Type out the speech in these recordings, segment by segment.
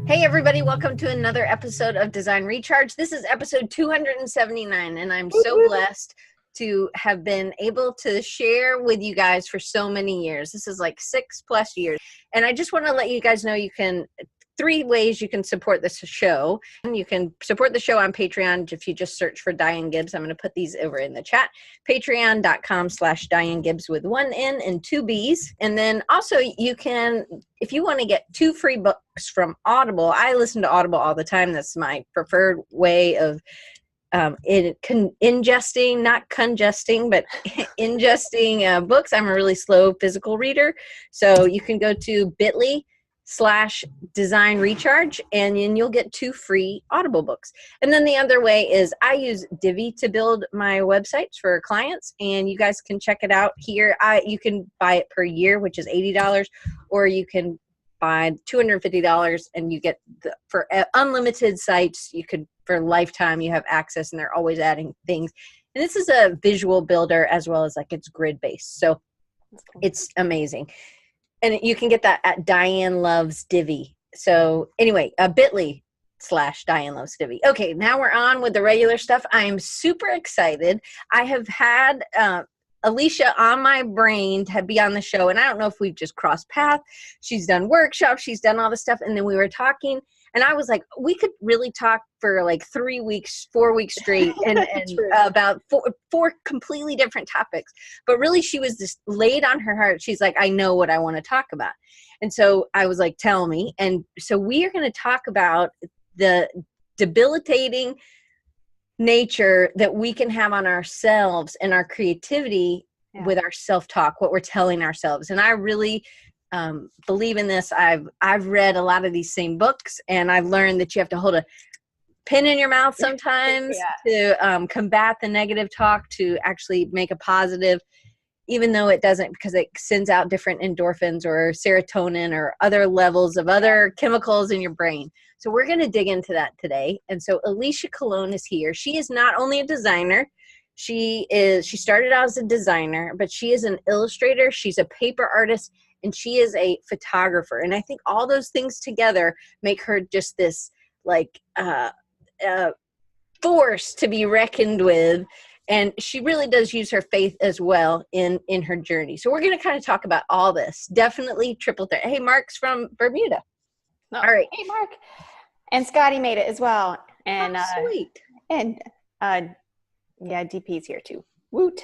Hey everybody, welcome to another episode of Design Recharge. This is episode 279, and I'm so blessed to have been able to share with you guys for so many years. This is like 6+ years. And I just want to let you guys know three ways you can support this show. You can support the show on Patreon if you just search for Diane Gibbs. I'm going to put these over in the chat. Patreon.com/Diane Gibbs with 1 N and 2 B's. And then also you can, if you want to get 2 free books from Audible, I listen to Audible all the time. That's my preferred way of ingesting, not congesting, but ingesting books. I'm a really slow physical reader. So you can go to bit.ly/design recharge and then you'll get 2 free Audible books. And then the other way is I use Divi to build my websites for clients, and you guys can check it out here. You can buy it per year, which is $80, or you can buy $250 and you get for unlimited sites. You could, for lifetime, you have access, and they're always adding things. And this is a visual builder as well as like it's grid based. So it's amazing. And you can get that at Diane Loves Divi. So anyway, bit.ly/Diane Loves Divi. Okay, now we're on with the regular stuff. I am super excited. I have had Alicia on my brain to be on the show, and I don't know if we've just crossed paths. She's done workshops, she's done all this stuff, and then we were talking, and I was like, we could really talk for like 3 weeks, 4 weeks straight, and about four completely different topics. But really, she was just laid on her heart. She's like, I know what I want to talk about. And so I was like, tell me. And so we are going to talk about the debilitating nature that we can have on ourselves and our creativity with our self-talk, what we're telling ourselves. And I really believe in this. I've read a lot of these same books, and I've learned that you have to hold a pin in your mouth sometimes to combat the negative talk, to actually make a positive, even though it doesn't, because it sends out different endorphins or serotonin or other levels of other chemicals in your brain. So we're going to dig into that today. And so Alicja Colon is here. She is not only a designer, she started out as a designer, but she is an illustrator, she's a paper artist, and she is a photographer. And I think all those things together make her just this like force to be reckoned with. And she really does use her faith as well in her journey. So we're going to kind of talk about all this. Definitely triple threat. Hey, Mark's from Bermuda. Oh, all right. Hey, Mark. And Scotty made it as well. And sweet. And DP's here too. Woot.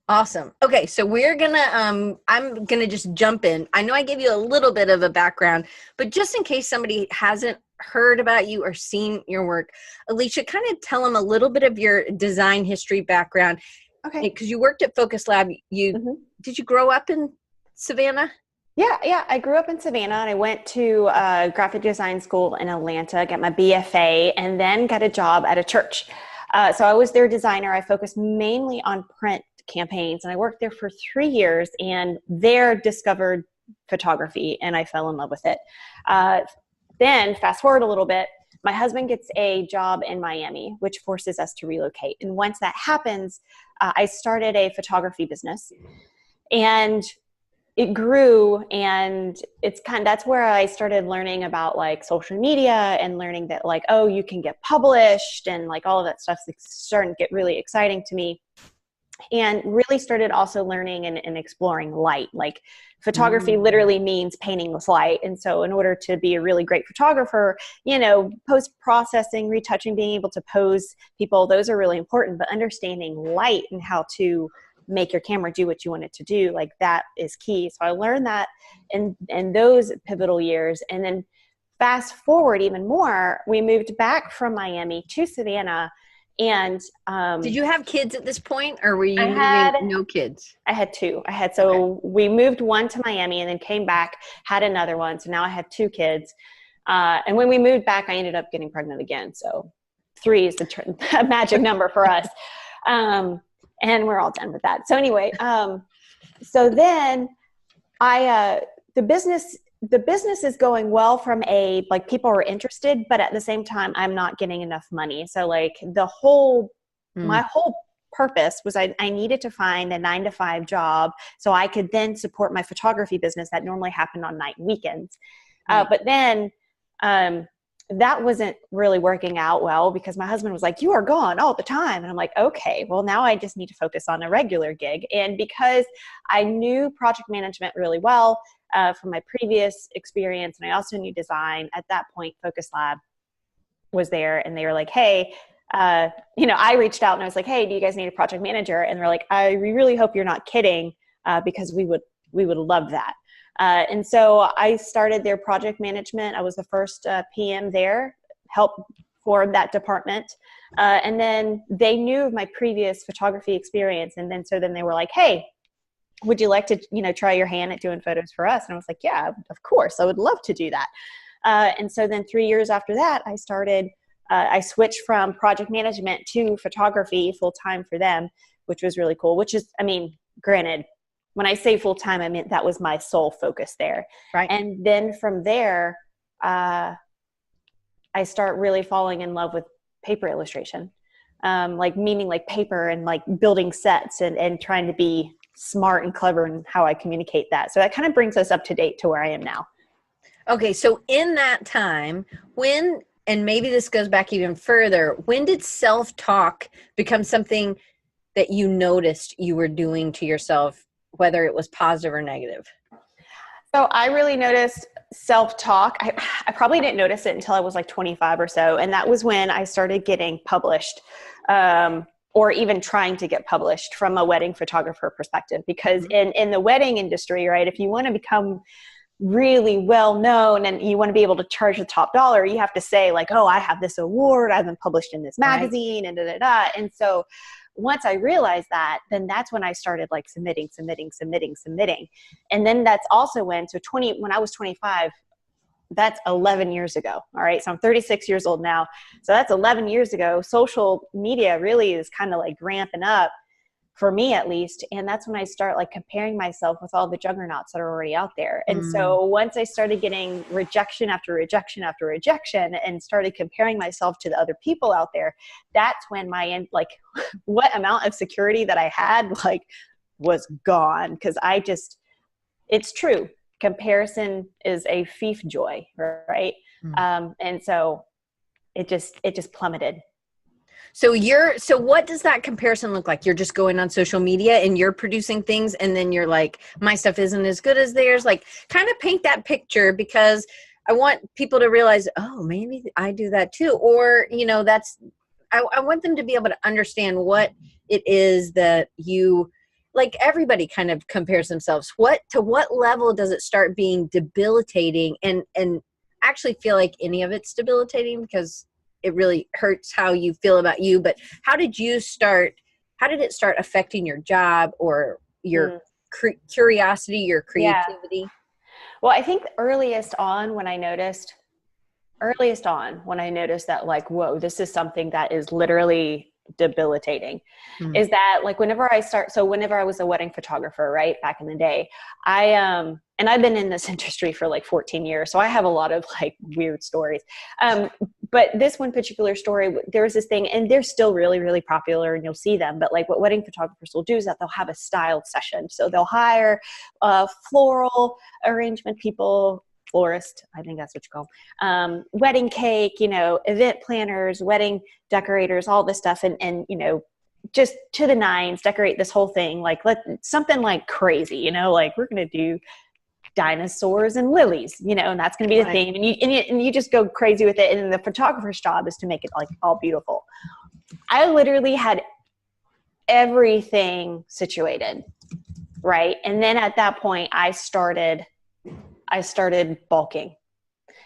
Awesome. Okay, so we're gonna I'm gonna just jump in. I know I gave you a little bit of a background, but just in case somebody hasn't heard about you or seen your work, Alicia, kind of tell them a little bit of your design history background. Okay. Because you worked at Focus Lab. Did you grow up in Savannah? Yeah. I grew up in Savannah, and I went to graphic design school in Atlanta, got my BFA, and then got a job at a church. So I was their designer. I focused mainly on print campaigns, and I worked there for 3 years, and there discovered photography, and I fell in love with it. Then fast forward a little bit, my husband gets a job in Miami, which forces us to relocate. And once that happens, I started a photography business, and it grew, and that's where I started learning about like social media and learning that like, oh, you can get published, and like all of that stuff's starting to get really exciting to me. And really started also learning and exploring light. Like photography literally means painting with light. And so in order to be a really great photographer, post-processing, retouching, being able to pose people, those are really important. But understanding light and how to make your camera do what you want it to do, like that is key. So I learned that in those pivotal years. And then fast forward even more, we moved back from Miami to Savannah. And did you have kids at this point, or were you no kids? I had 2. We moved one to Miami and then came back, had another one. So now I have 2 kids. And when we moved back, I ended up getting pregnant again. So 3 is the magic number for us. And we're all done with that. So anyway, so then the business is going well from people are interested, but at the same time, I'm not getting enough money. So like my whole purpose was I needed to find a 9-to-5 job so I could then support my photography business that normally happened on night and weekends. But then That wasn't really working out well because my husband was like, you are gone all the time. And I'm like, okay, well now I just need to focus on a regular gig. And because I knew project management really well from my previous experience, and I also knew design, at that point, Focus Lab was there and they were like, hey, I reached out and I was like, hey, do you guys need a project manager? And they're like, we really hope you're not kidding because we would love that. And so I started their project management. I was the first PM there, helped for that department. And then they knew of my previous photography experience. And then they were like, hey, would you like to, try your hand at doing photos for us? And I was like, yeah, of course. I would love to do that. And so then 3 years after that, I switched from project management to photography full time for them, which was really cool, granted, when I say full time, I meant that was my sole focus there. Right. And then from there, I start really falling in love with paper illustration, meaning paper and building sets and trying to be smart and clever in how I communicate that. So that kind of brings us up to date to where I am now. Okay. So in that time, and maybe this goes back even further, when did self-talk become something that you noticed you were doing to yourself, whether it was positive or negative? So I really noticed self-talk. I probably didn't notice it until I was 25 or so. And that was when I started getting published, or even trying to get published from a wedding photographer perspective. Because in the wedding industry, right, if you want to become really well known and you want to be able to charge the top dollar, you have to say oh, I have this award, I've been published in this magazine, right, and da-da-da. And so once I realized that, then that's when I started submitting. And then that's also when I was 25, that's 11 years ago. All right. So I'm 36 years old now. So that's 11 years ago. Social media really is kind of ramping up, for me at least. And that's when I start comparing myself with all the juggernauts that are already out there. And so once I started getting rejection after rejection after rejection and started comparing myself to the other people out there, that's when what amount of security that I had was gone. Cause it's true. Comparison is a thief joy. Right. And so it just plummeted. So what does that comparison look like? You're just going on social media and you're producing things and then you're like, my stuff isn't as good as theirs. Kind of paint that picture, because I want people to realize, oh, maybe I do that too. Or, I want them to be able to understand what it is that everybody kind of compares themselves. To what level does it start being debilitating and actually feel like any of it's debilitating, because it really hurts how you feel about you. But how did it start affecting your job or your curiosity, your creativity? Yeah. Well, I think earliest on when I noticed that whoa, this is something that is literally debilitating, is that whenever I was a wedding photographer, right, back in the day, and I've been in this industry for 14 years, so I have a lot of weird stories. But this one particular story, there was this thing, and they're still really, really popular, and you'll see them. But what wedding photographers will do is that they'll have a styled session. So they'll hire floral arrangement people, florist, I think that's what you call them, wedding cake, event planners, wedding decorators, all this stuff. And just to the nines, decorate this whole thing, something crazy, we're going to do dinosaurs and lilies, and that's going to be the theme. And you just go crazy with it. And the photographer's job is to make it all beautiful. I literally had everything situated. Right. And then at that point I started bulking.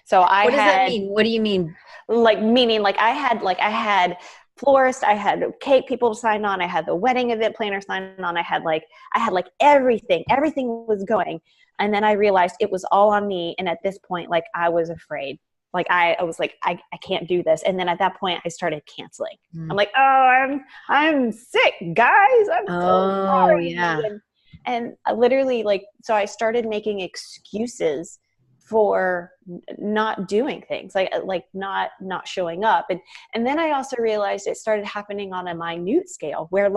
So what does that mean? What do you mean? Meaning I had florist, I had cake people to sign on, I had the wedding event planner sign on, I had everything was going. And then I realized it was all on me. And at this point, I was afraid. I was I can't do this. And then at that point I started canceling. I'm oh, I'm sick, guys. I'm so sorry. Yeah. And I literally so I started making excuses for not doing things, not showing up. And then I also realized it started happening on a minute scale where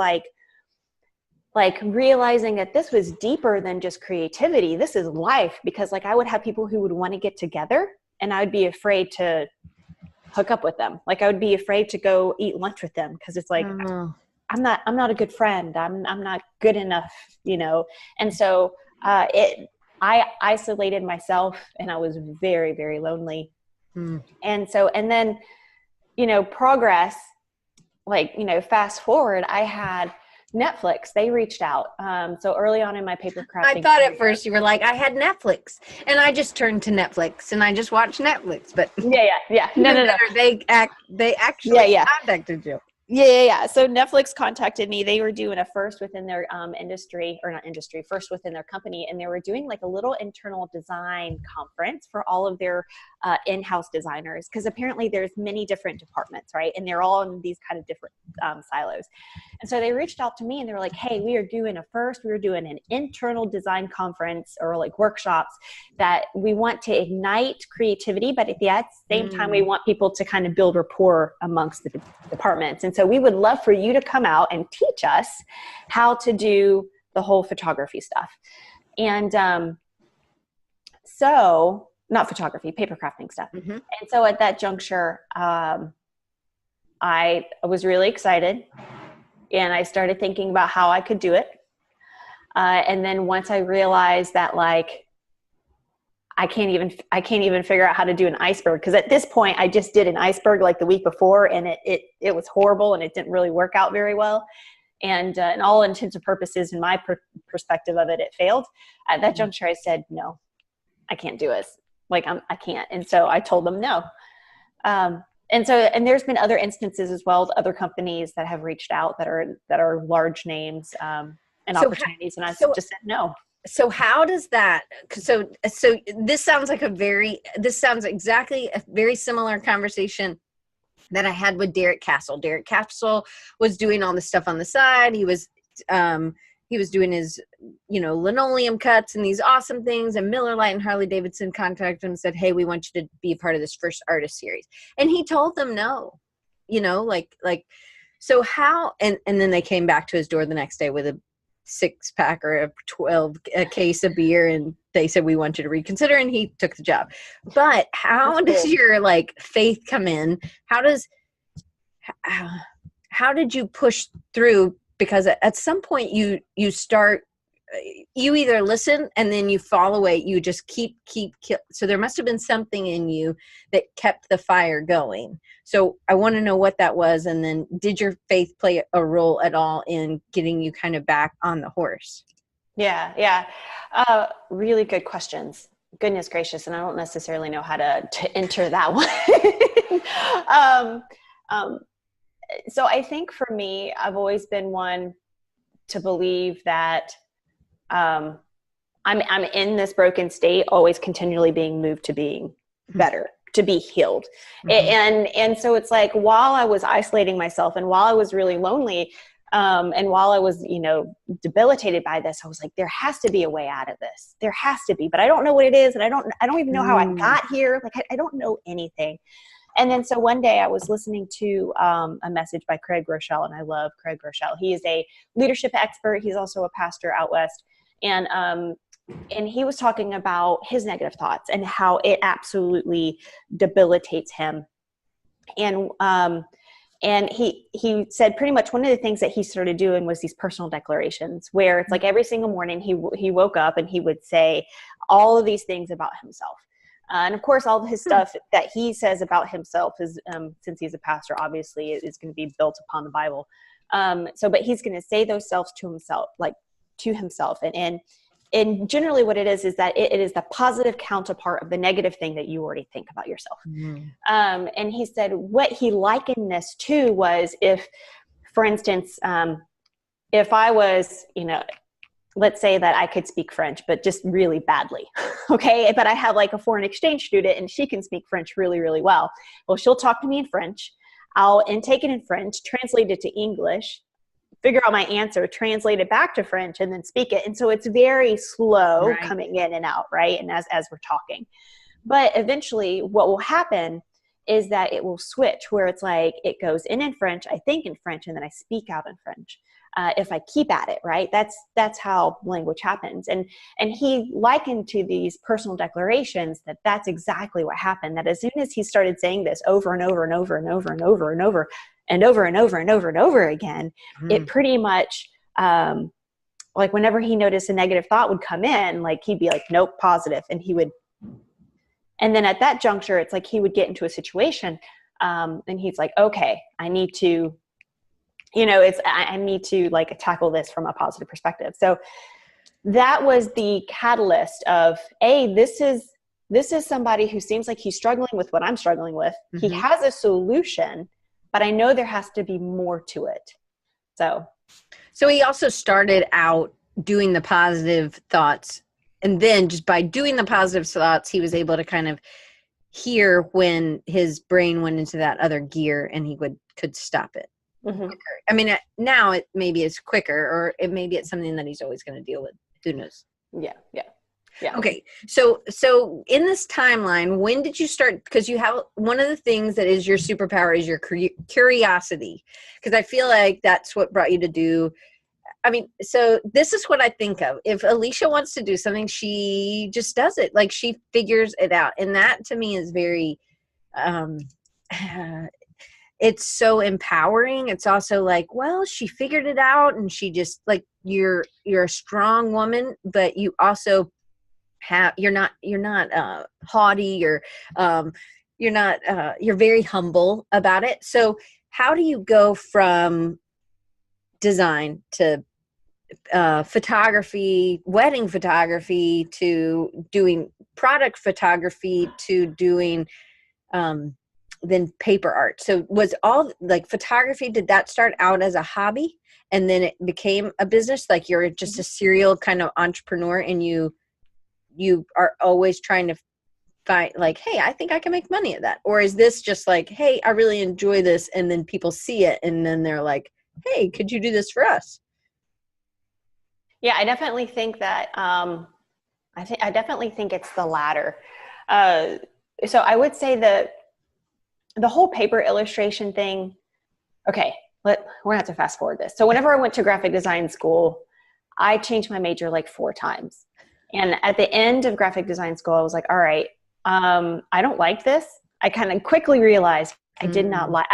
realizing that this was deeper than just creativity. This is life, because I would have people who would want to get together and I would be afraid to hook up with them. Like I would be afraid to go eat lunch with them because it's like, I'm not a good friend. I'm not good enough, you know? And so I isolated myself, and I was very, very lonely. And then, you know, progress, like, you know, fast forward, I had Netflix. They reached out. So early on in my paper crafting, I thought at first you were like, I had Netflix and I just turned to Netflix and I just watched Netflix, but yeah. No. They actually contacted you. Yeah. So Netflix contacted me. They were doing a first within their first within their company. And they were doing like a little internal design conference for all of their in-house designers. Because apparently there's many different departments, right? And they're all in these kind of different silos. And so they reached out to me and they were like, hey, we are doing an internal design conference or like workshops that we want to ignite creativity, but at the same time, we want people to kind of build rapport amongst the departments. And so we would love for you to come out and teach us how to do the whole photography stuff. And so not photography, paper crafting stuff. And so at that juncture, I was really excited and I started thinking about how I could do it. And then once I realized that, like, I can't even figure out how to do an iceberg. Cause at this point I just did an iceberg like the week before and it was horrible and it didn't really work out very well. And in all intents and purposes, in my perspective of it, it failed. At that juncture, I said, no, I can't do it. Like I can't. And so I told them no. And there's been other instances as well, other companies that have reached out that are large names and opportunities. And I just said no. So how does that, so this sounds exactly a very similar conversation that I had with Derek Castle. Derek Castle was doing all the stuff on the side. He was doing his, you know, linoleum cuts and these awesome things. And Miller Lite and Harley Davidson contacted him and said, hey, we want you to be a part of this first artist series. And he told them no, you know, like, so how, and then they came back to his door the next day with a 6-pack or a case of beer, and they said, we want you to reconsider, and he took the job. But how does your like faith come in? How did you push through? Because at some point you either listen and then you follow it, you just keep. So there must have been something in you that kept the fire going. So I want to know what that was. And then did your faith play a role at all in getting you kind of back on the horse? Yeah. Really good questions. Goodness gracious. And I don't necessarily know how to enter that one. So I think for me, I've always been one to believe that I'm in this broken state, always continually being moved to being better, to be healed. And so it's like, while I was isolating myself and while I was really lonely, and while I was, you know, debilitated by this, I was like, there has to be a way out of this. There has to be, but I don't know what it is. And I don't even know how I got here. Like, I don't know anything. And then so one day I was listening to a message by Craig Rochelle, and I love Craig Rochelle. He is a leadership expert. He's also a pastor out west. And he was talking about his negative thoughts and how it absolutely debilitates him. And he said pretty much one of the things that he started doing was these personal declarations, where it's like every single morning he woke up and he would say all of these things about himself. And of course, all of his stuff that he says about himself is, since he's a pastor, obviously is going to be built upon the Bible. But he's going to say those selves to himself. And generally what it is that it is the positive counterpart of the negative thing that you already think about yourself. And he said what he likened this to was if, for instance, if I was, you know, let's say that I could speak French, but just really badly. Okay. But I have like a foreign exchange student and she can speak French really, really well. Well, she'll talk to me in French. I'll take it in French, translate it to English, figure out my answer, translate it back to French, and then speak it. And so it's very slow coming in and out, right? And as we're talking. But eventually what will happen is that it will switch, where it's like it goes in French, I think in French, and then I speak out in French. if I keep at it, right? That's how language happens. And he likened to these personal declarations that's exactly what happened. That as soon as he started saying this over and over and over and over and over and over and over and over and over and over again, it pretty much, like whenever he noticed a negative thought would come in, like he'd be like, nope, positive. And then at that juncture, it's like he would get into a situation, and he's like, okay, I need to, I need to like tackle this from a positive perspective. So that was the catalyst of, this is somebody who seems like he's struggling with what I'm struggling with. He has a solution, but I know there has to be more to it. So he also started out doing the positive thoughts, and then just by doing the positive thoughts, he was able to kind of hear when his brain went into that other gear, and he could stop it. I mean, now it maybe is quicker, or it maybe it's something that he's always going to deal with. Who knows? Yeah. Okay. So in this timeline, when did you start? Because you have one of the things that is your superpower is your curiosity. Because I feel like that's what brought you to do. I mean, so this is what I think of. If Alicia wants to do something, she just does it. Like she figures it out. And that to me is very, it's so empowering. It's also like, well, she figured it out, and she just like, you're a strong woman, but you also you're not haughty, or you're very humble about it. So how do you go from design to photography, wedding photography, to doing product photography, to doing then paper art? So was all like photography, did that start out as a hobby and then it became a business? Like you're just a serial kind of entrepreneur, and you are always trying to find like, hey, I think I can make money at that? Or is this just like, hey, I really enjoy this, and then people see it and then they're like, hey, could you do this for us? Yeah, I definitely think that, I definitely think it's the latter. So I would say that the whole paper illustration thing, okay, we're gonna have to fast forward this. So whenever I went to graphic design school, I changed my major like 4 times. And at the end of graphic design school, I was like, all right, I don't like this. I kind of quickly realized I did not like,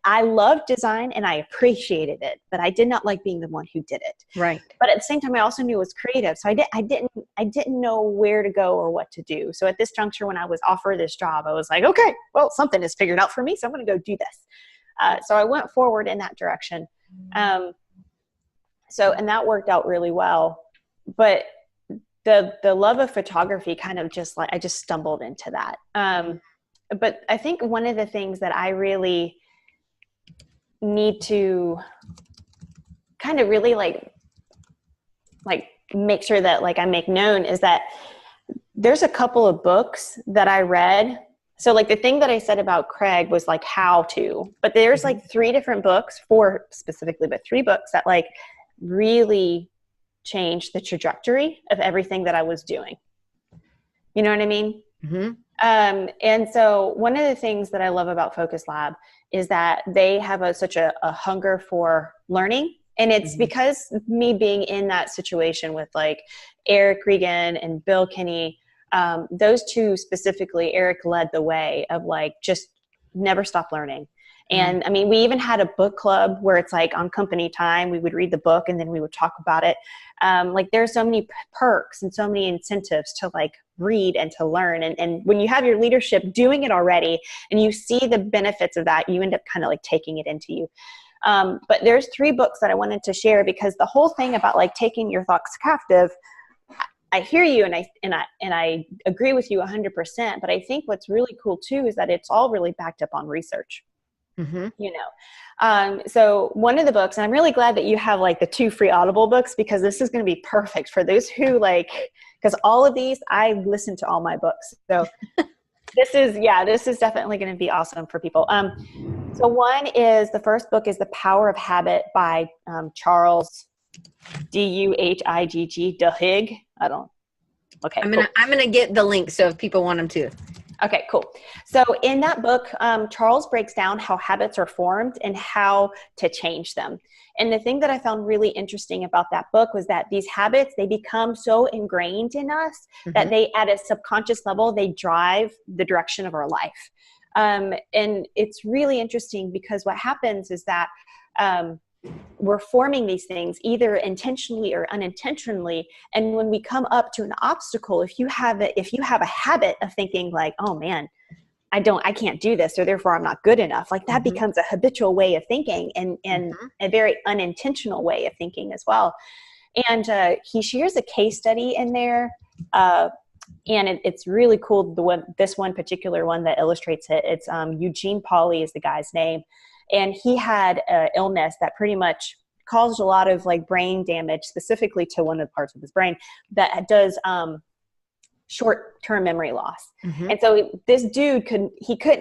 I loved design and I appreciated it, but I did not like being the one who did it. Right. But at the same time, I also knew it was creative. So I didn't know where to go or what to do. So at this juncture, when I was offered this job, I was like, okay, well, something is figured out for me, so I'm going to go do this. So I went forward in that direction. And that worked out really well. But the love of photography kind of just like, I just stumbled into that. But I think one of the things that I really need to kind of really like make sure that like I make known is that there's a couple of books that I read. So like the thing that I said about Craig was like how to, but there's like 3 different books, 4 specifically, but 3 books that like really changed the trajectory of everything that I was doing. You know what I mean? And so one of the things that I love about Focus Lab is that they have such a hunger for learning. And it's because me being in that situation with like Eric Regan and Bill Kinney, those 2 specifically, Eric led the way of like, just never stop learning. And I mean, we even had a book club where it's like on company time, we would read the book and then we would talk about it. Like there's so many perks and so many incentives to like read and to learn. And when you have your leadership doing it already and you see the benefits of that, you end up kind of like taking it into you. But there's 3 books that I wanted to share because the whole thing about like taking your thoughts captive, I hear you and I agree with you 100%. But I think what's really cool too is that it's all really backed up on research. You know, so one of the books, and I'm really glad that you have like the 2 free Audible books, because this is going to be perfect for those who like, because all of these, I listen to all my books. So this is definitely going to be awesome for people. So the first book is The Power of Habit by Charles Duhigg. I don't. Okay. I'm gonna get the link so if people want them to. Okay, cool. So in that book, Charles breaks down how habits are formed and how to change them. And the thing that I found really interesting about that book was that these habits, they become so ingrained in us that they, at a subconscious level, they drive the direction of our life. And it's really interesting because what happens is that we're forming these things either intentionally or unintentionally. And when we come up to an obstacle, if you have a habit of thinking like, oh man, I can't do this, or therefore I'm not good enough, like that becomes a habitual way of thinking and a very unintentional way of thinking as well. And he shares a case study in there. And it's really cool. This one particular one that illustrates it. It's Eugene Pauly is the guy's name. And he had an illness that pretty much caused a lot of like brain damage, specifically to one of the parts of his brain that does short-term memory loss. And so this dude couldn't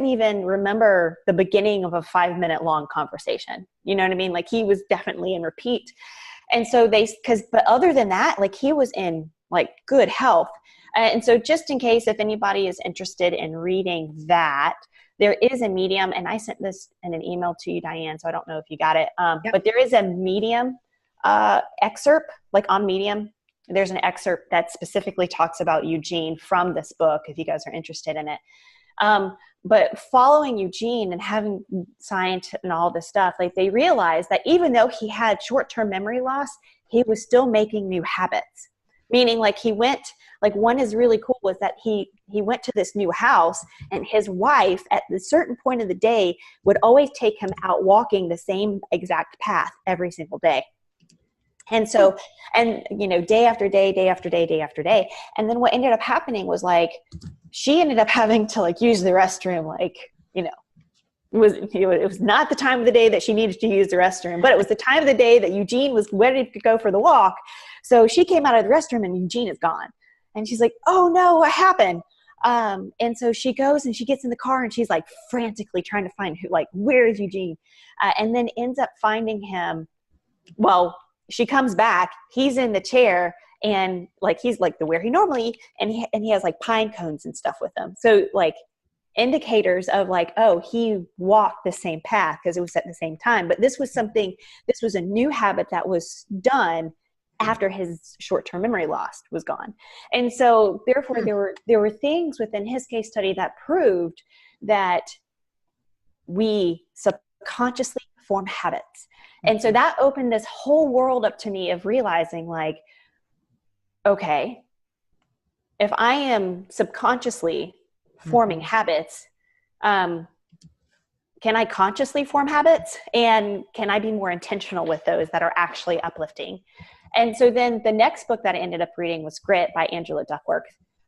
even remember the beginning of a 5-minute long conversation. You know what I mean? Like he was definitely in repeat. And so but other than that, like he was in like good health. And so just in case, if anybody is interested in reading that, there is a Medium, and I sent this in an email to you, Diane, so I don't know if you got it. But there is a Medium excerpt, like on Medium. There's an excerpt that specifically talks about Eugene from this book, if you guys are interested in it. But following Eugene and having science and all this stuff, like they realized that even though he had short-term memory loss, he was still making new habits. Meaning like one is really cool was that he went to this new house, and his wife at a certain point of the day would always take him out walking the same exact path every single day. And so, and you know, day after day, day after day, day after day. And then what ended up happening was like, she ended up having to like use the restroom, like, you know, it was not the time of the day that she needed to use the restroom, but it was the time of the day that Eugene was ready to go for the walk. So she came out of the restroom and Eugene is gone. And she's like, oh no, what happened? And so she goes and she gets in the car and she's like frantically trying to find where is Eugene? And then ends up finding him. Well, she comes back, he's in the chair and like, he's like where he normally, and he has like pine cones and stuff with him. So like indicators of like, oh, he walked the same path because it was at the same time. But this was a new habit that was done after his short-term memory loss was gone. And so therefore there were things within his case study that proved that we subconsciously form habits. And so that opened this whole world up to me of realizing like, okay, if I am subconsciously forming habits, can I consciously form habits? And can I be more intentional with those that are actually uplifting? And so then the next book that I ended up reading was Grit by Angela Duckworth.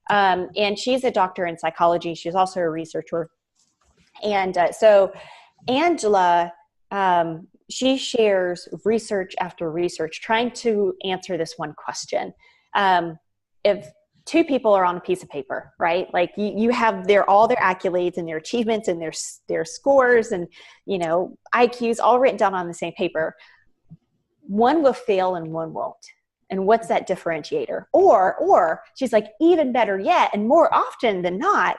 And she's a doctor in psychology. She's also a researcher. And so Angela, she shares research after research trying to answer this one question. If two people are on a piece of paper, right? Like you have all their accolades and their achievements and their scores and, you know, IQs all written down on the same paper. One will fail and one won't. And what's that differentiator? Or she's like, even better yet, and more often than not,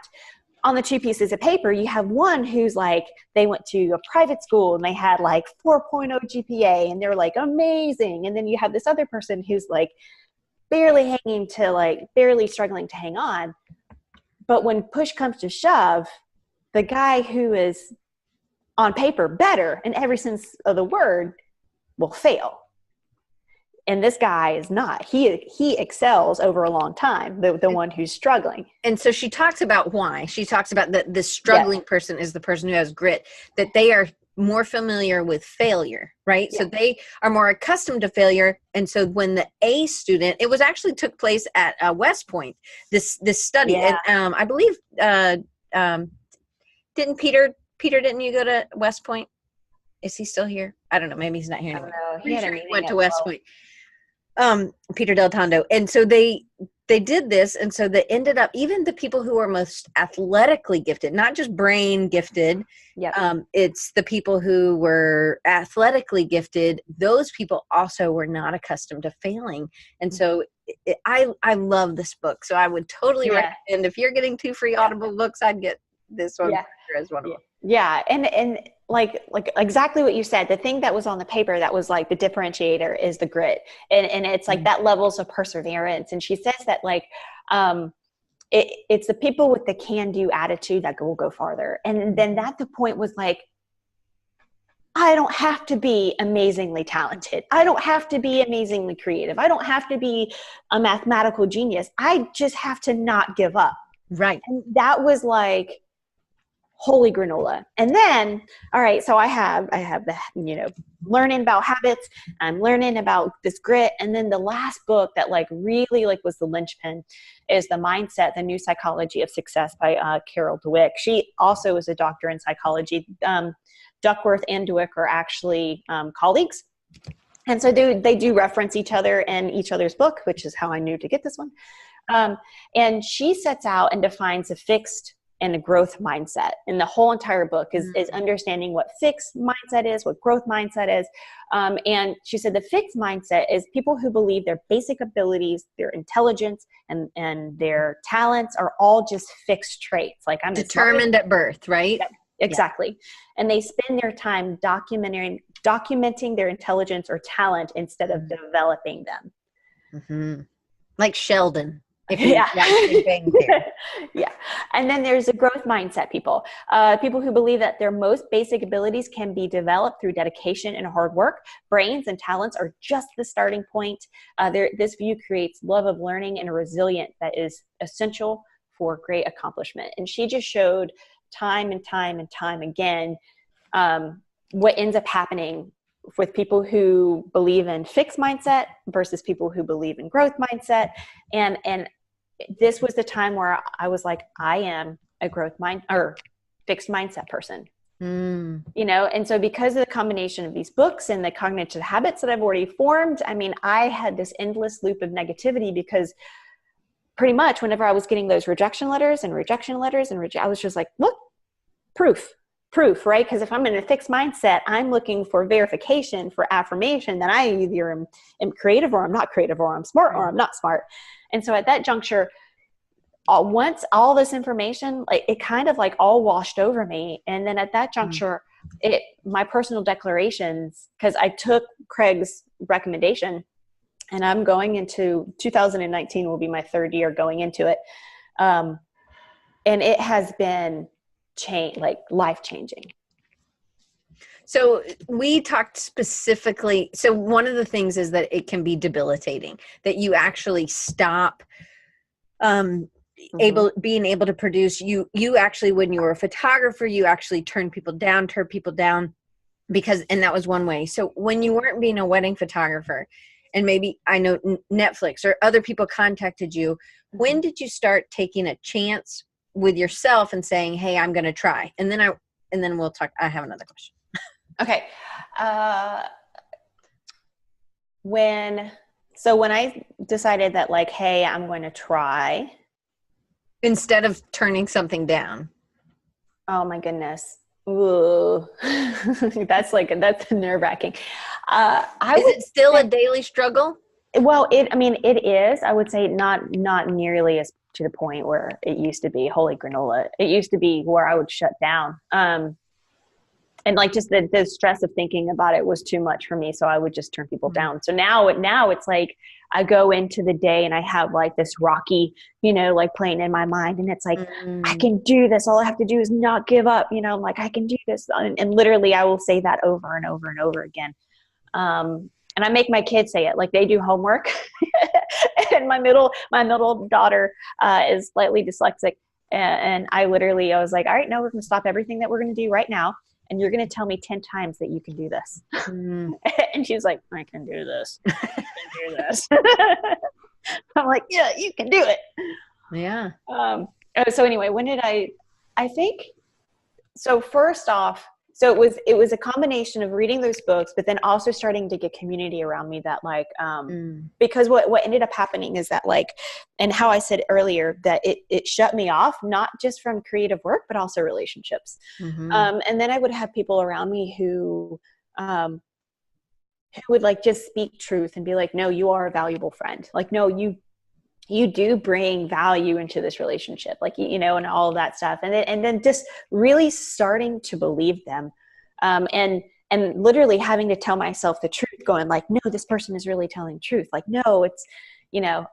on the two pieces of paper, you have one who's like, they went to a private school and they had like 4.0 GPA and they're like amazing. And then you have this other person who's like barely struggling to hang on. But when push comes to shove, the guy who is on paper better in every sense of the word will fail. And this guy is not. He excels over a long time, the one who's struggling. And so she talks about why. She talks about that the struggling person is the person who has grit, that they are more familiar with failure, right? Yeah. So they are more accustomed to failure. And so when the A student, it was actually took place at West Point, this study. Yeah. And I believe, didn't you go to West Point? Is he still here? I don't know. Maybe he's not here anymore. He had a meeting went to West Point. Peter Del Tondo. And so they did this, and so they ended up, even the people who are most athletically gifted, not just brain gifted, Yep. It's the people who were athletically gifted. Those people also were not accustomed to failing, and so I love this book. So I would totally recommend, if you're getting 2 free Audible books, I'd get this one as one of them. Yeah. And like exactly what you said, the thing that was on the paper that was like the differentiator is the grit. And it's like that levels of perseverance. And she says that like, it's the people with the can-do attitude that will go farther. And then that the point was like, I don't have to be amazingly talented. I don't have to be amazingly creative. I don't have to be a mathematical genius. I just have to not give up. Right. And that was like, holy granola. And then, all right, so I have the, learning about habits. I'm learning about this grit. And then the last book that like really like was the linchpin is The Mindset, The New Psychology of Success by Carol Dweck. She also is a doctor in psychology. Duckworth and Dweck are actually colleagues. And so they do reference each other in each other's book, which is how I knew to get this one. And she sets out and defines a fixed and a growth mindset. And the whole entire book is understanding what fixed mindset is, what growth mindset is. And she said the fixed mindset is people who believe their basic abilities, their intelligence, and their talents are all just fixed traits. Like I'm determined at birth, right? Yep, exactly. Yeah. And they spend their time documenting their intelligence or talent instead of developing them. Mm-hmm. Like Sheldon. Yeah. Yeah. And then there's the growth mindset people, people who believe that their most basic abilities can be developed through dedication and hard work. Brains and talents are just the starting point. This view creates love of learning and a resilience that is essential for great accomplishment. And she just showed time and time and time again what ends up happening with people who believe in fixed mindset versus people who believe in growth mindset. And this was the time where I was like, I am a fixed mindset person, and so because of the combination of these books and the cognitive habits that I've already formed, I mean, I had this endless loop of negativity because pretty much whenever I was getting those rejection letters, I was just like, look, proof, right? Because if I'm in a fixed mindset, I'm looking for verification, for affirmation that I either am creative or I'm not creative, or I'm smart or I'm not smart. And so at that juncture, once all this information, like it kind of like all washed over me. And then at that juncture, my personal declarations, because I took Craig's recommendation, and I'm going into 2019 will be my 3rd year going into it. And it has been life-changing. So we talked specifically, so one of the things is that it can be debilitating, that you actually stop being able to produce. You actually, when you were a photographer, you actually turned people down and that was one way. So when you weren't being a wedding photographer, and maybe I know Netflix or other people contacted you, when did you start taking a chance with yourself and saying, hey, I'm going to try? And then we'll talk. I have another question. Okay. When I decided that like, hey, I'm going to try. Instead of turning something down. Oh my goodness. Ooh. that's nerve-wracking. Is it still a daily struggle? Well, it is. I would say not nearly as to the point where it used to be. Holy granola. It used to be where I would shut down. And like just the stress of thinking about it was too much for me. So I would just turn people down. So now it's like I go into the day and I have like this Rocky, like playing in my mind. And it's like, I can do this. All I have to do is not give up. I'm like, I can do this. And literally I will say that over and over and over again. And I make my kids say it, like they do homework. And my middle daughter is slightly dyslexic. And I was like, all right, now we're going to stop everything that we're going to do right now. And you're going to tell me 10 times that you can do this. And she's like, I can do this. I can do this. I'm like, yeah, you can do it. Yeah. So anyway, when did I think, so first off, So it was a combination of reading those books, but then also starting to get community around me that like, because what ended up happening is that like, and how I said earlier that it shut me off, not just from creative work, but also relationships. And then I would have people around me who would like just speak truth and be like, no, you are a valuable friend. Like, no, you do bring value into this relationship, like, you know, and all of that stuff. And then just really starting to believe them. And literally having to tell myself the truth, going like, no, this person is really telling truth. Like, no, it's, you know,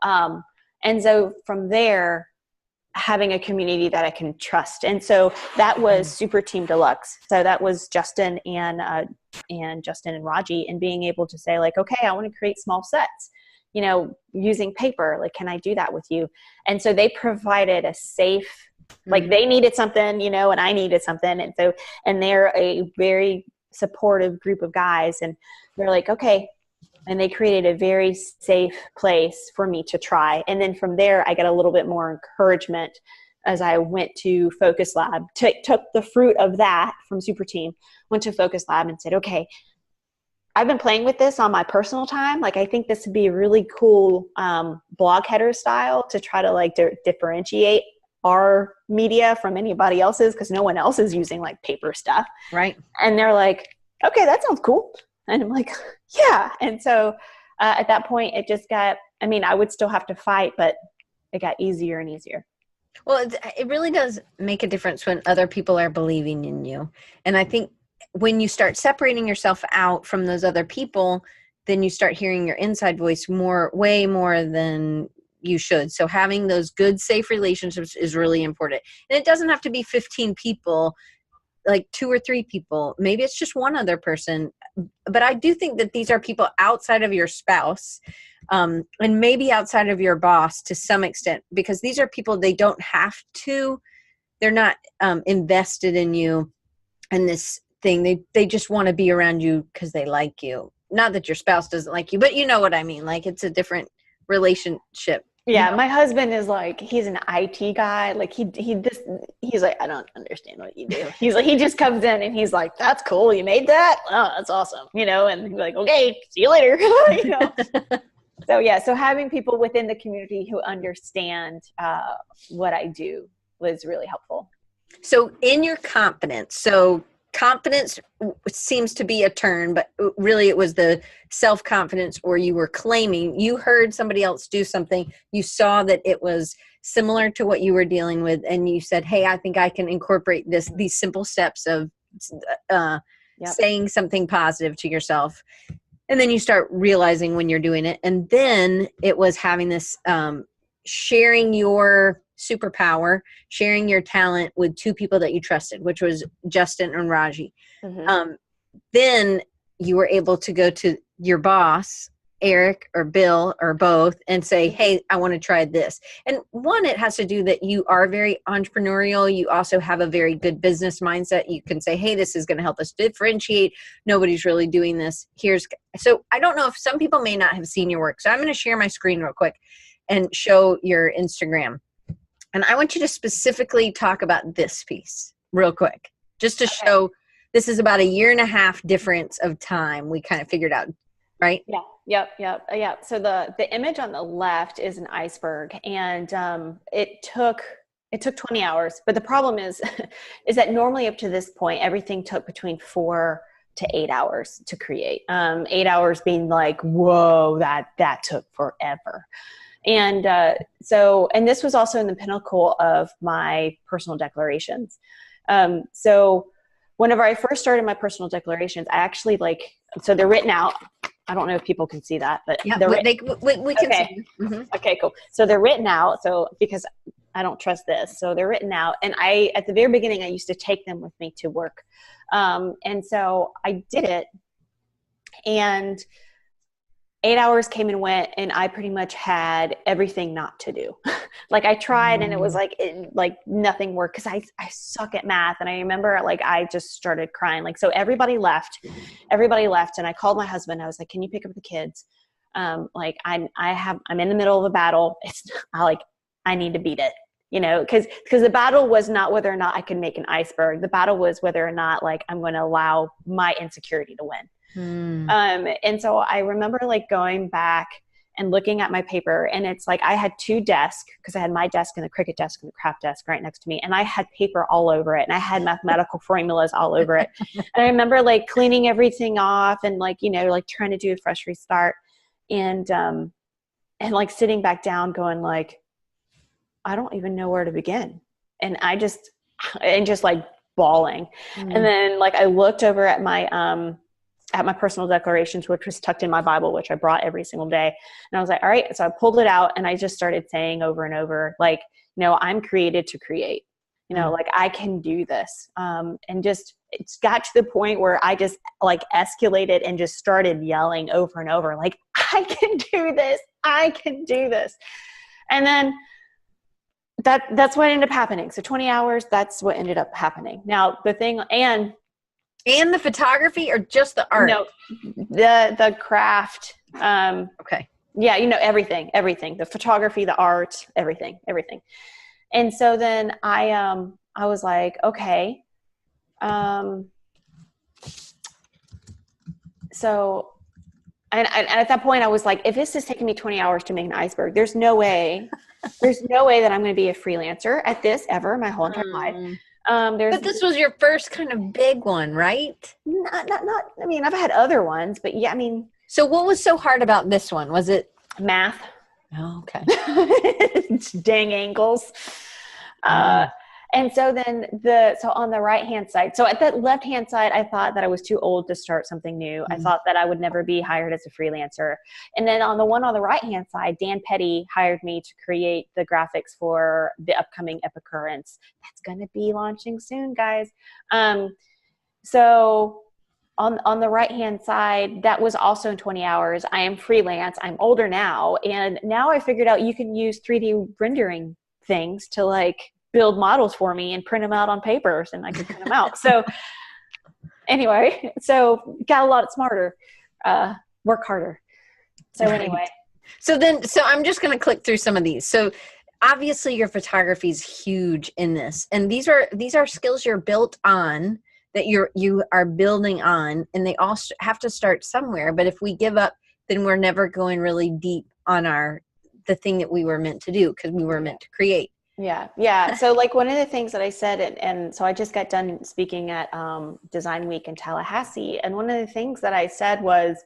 and so from there, having a community that I can trust. And so that was Super Team Deluxe. So that was Justin and Raji, and being able to say like, okay, I want to create small sets, you know, using paper, like, can I do that with you? And so they provided a safe, like they needed something, you know, and I needed something. And so, and they're a very supportive group of guys, and they're like, okay. And they created a very safe place for me to try. And then from there, I got a little bit more encouragement as I went to Focus Lab, took the fruit of that from Super Team, went to Focus Lab and said, okay, I've been playing with this on my personal time. Like, I think this would be a really cool blog header style to try to like differentiate our media from anybody else's, because no one else is using like paper stuff. Right. And they're like, okay, that sounds cool. And I'm like, yeah. And so at that point, it just got, I mean, I would still have to fight, but it got easier and easier. Well, it really does make a difference when other people are believing in you. And I think when you start separating yourself out from those other people, then you start hearing your inside voice way more than you should. So having those good, safe relationships is really important. And it doesn't have to be 15 people, like 2 or 3 people. Maybe it's just one other person. But I do think that these are people outside of your spouse, and maybe outside of your boss to some extent, because these are people, they don't have to, they're not invested in you and this thing. They just want to be around you because they like you. Not that your spouse doesn't like you, but you know what I mean? Like, it's a different relationship. Yeah, you know? My husband is like, he's an IT guy. Like he's like, I don't understand what you do. He's like, he just comes in and he's like, that's cool. You made that? Oh, that's awesome. You know, and he's like, okay, see you later. You know? So yeah, so having people within the community who understand what I do was really helpful. So in your confidence, confidence seems to be a turn, but really it was the self-confidence, or you were claiming, you heard somebody else do something, you saw that it was similar to what you were dealing with, and you said, hey, I think I can incorporate these simple steps of saying something positive to yourself. And then you start realizing when you're doing it. And then it was having this sharing your superpower, sharing your talent with 2 people that you trusted, which was Justin and Raji. Then you were able to go to your boss, Eric or Bill or both, and say, hey, I want to try this. And one, it has to do that you are very entrepreneurial. You also have a very good business mindset. You can say, hey, this is going to help us differentiate. Nobody's really doing this. So I don't know if some people may not have seen your work. So I'm going to share my screen real quick and show your Instagram. And I want you to specifically talk about this piece real quick, just to show this is about 1.5 years difference of time we kind of figured out, right? Yeah. Yep. So the image on the left is an iceberg, and it took 20 hours. But the problem is that normally up to this point, everything took between 4 to 8 hours to create. 8 hours being like, whoa, that took forever. And and this was also in the pinnacle of my personal declarations. So whenever I first started my personal declarations, I actually so they're written out. I don't know if people can see that, but yeah, we can see. Mm-hmm. Okay, cool. So they're written out. So because I don't trust this, so they're written out. And at the very beginning, I used to take them with me to work. And so I did it, and 8 hours came and went, and I pretty much had everything not to do. Like, I tried, and it was like nothing worked, because I suck at math. And I remember I just started crying. So everybody left, and I called my husband. I was like, can you pick up the kids? I'm in the middle of a battle. I need to beat it. because the battle was not whether or not I could make an iceberg. The battle was whether or not like I'm going to allow my insecurity to win. And so I remember like going back and looking at my paper, and it's like I had two desks, because I had my desk and the Cricut desk and the craft desk right next to me, and I had paper all over it, and I had mathematical formulas all over it. And I remember like cleaning everything off and like, like trying to do a fresh restart, and like sitting back down going like, I don't even know where to begin. And just like bawling. And then like I looked over at my personal declarations, which was tucked in my Bible, which I brought every single day. And I was like, all right. So I pulled it out and I just started saying over and over, like, I'm created to create, like I can do this. And just, it's got to the point where I just like escalated and just started yelling over and over, like, I can do this. I can do this. And then that's what ended up happening. So 20 hours, that's what ended up happening. Now the thing, and the photography or just the art? No, the craft. Okay. Yeah. Everything, the photography, the art, everything. And so then I was like, okay. So, and at that point I was like, if this is taking me 20 hours to make an iceberg, there's no way that I'm going to be a freelancer at this ever my whole entire life. But this was your first kind of big one, right? Not, I mean, I've had other ones, but yeah, I mean. So what was so hard about this one? Was it math? Oh, okay. Dang angles. And so then so on the right-hand side, so at that left-hand side, I thought that I was too old to start something new. I thought that I would never be hired as a freelancer. And then on the one on the right-hand side, Dan Petty hired me to create the graphics for the upcoming Epicurrence. That's going to be launching soon, guys. So on the right-hand side, that was also in 20 hours. I am freelance. I'm older now. And now I figured out you can use 3D rendering things to like build models for me and print them out on papers, and I could print them out. So anyway, so got a lot smarter, work harder. So anyway. So I'm just going to click through some of these. So obviously your photography is huge in this, and these are skills you're built on, that you are building on, and they all have to start somewhere. But if we give up, then we're never going really deep on the thing that we were meant to do, because we were meant to create. Yeah. So like one of the things that I said, and so I just got done speaking at Design Week in Tallahassee. And one of the things that I said was,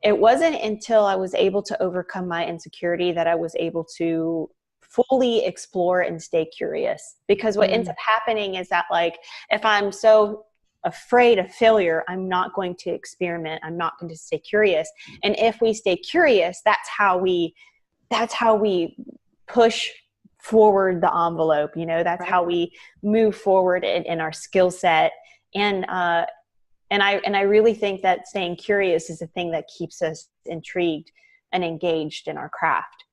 it wasn't until I was able to overcome my insecurity that I was able to fully explore and stay curious. Because what ends up happening is that like, if I'm so afraid of failure, I'm not going to experiment. I'm not going to stay curious. And if we stay curious, that's how we push forward the envelope, that's how we move forward in our skill set. And I really think that staying curious is the thing that keeps us intrigued and engaged in our craft.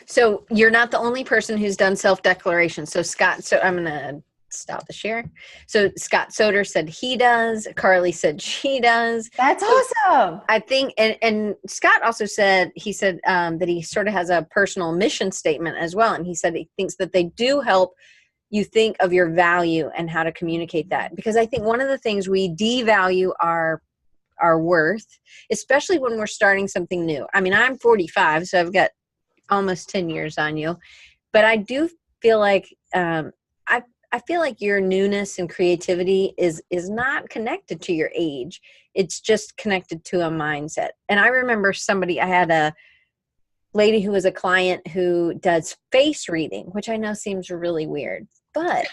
So you're not the only person who's done self-declaration. So Scott, I'm going to stop the share. So Scott Soder said he does. Carly said she does. That's awesome. I think, and Scott also said, that he sort of has a personal mission statement as well. And he said he thinks that they do help you think of your value and how to communicate that. Because I think one of the things, we devalue our worth, especially when we're starting something new. I mean, I'm 45, so I've got almost 10 years on you, but I do feel like, I feel like your newness and creativity is not connected to your age. It's just connected to a mindset. And I remember I had a lady who was a client who does face reading, which I know seems really weird, but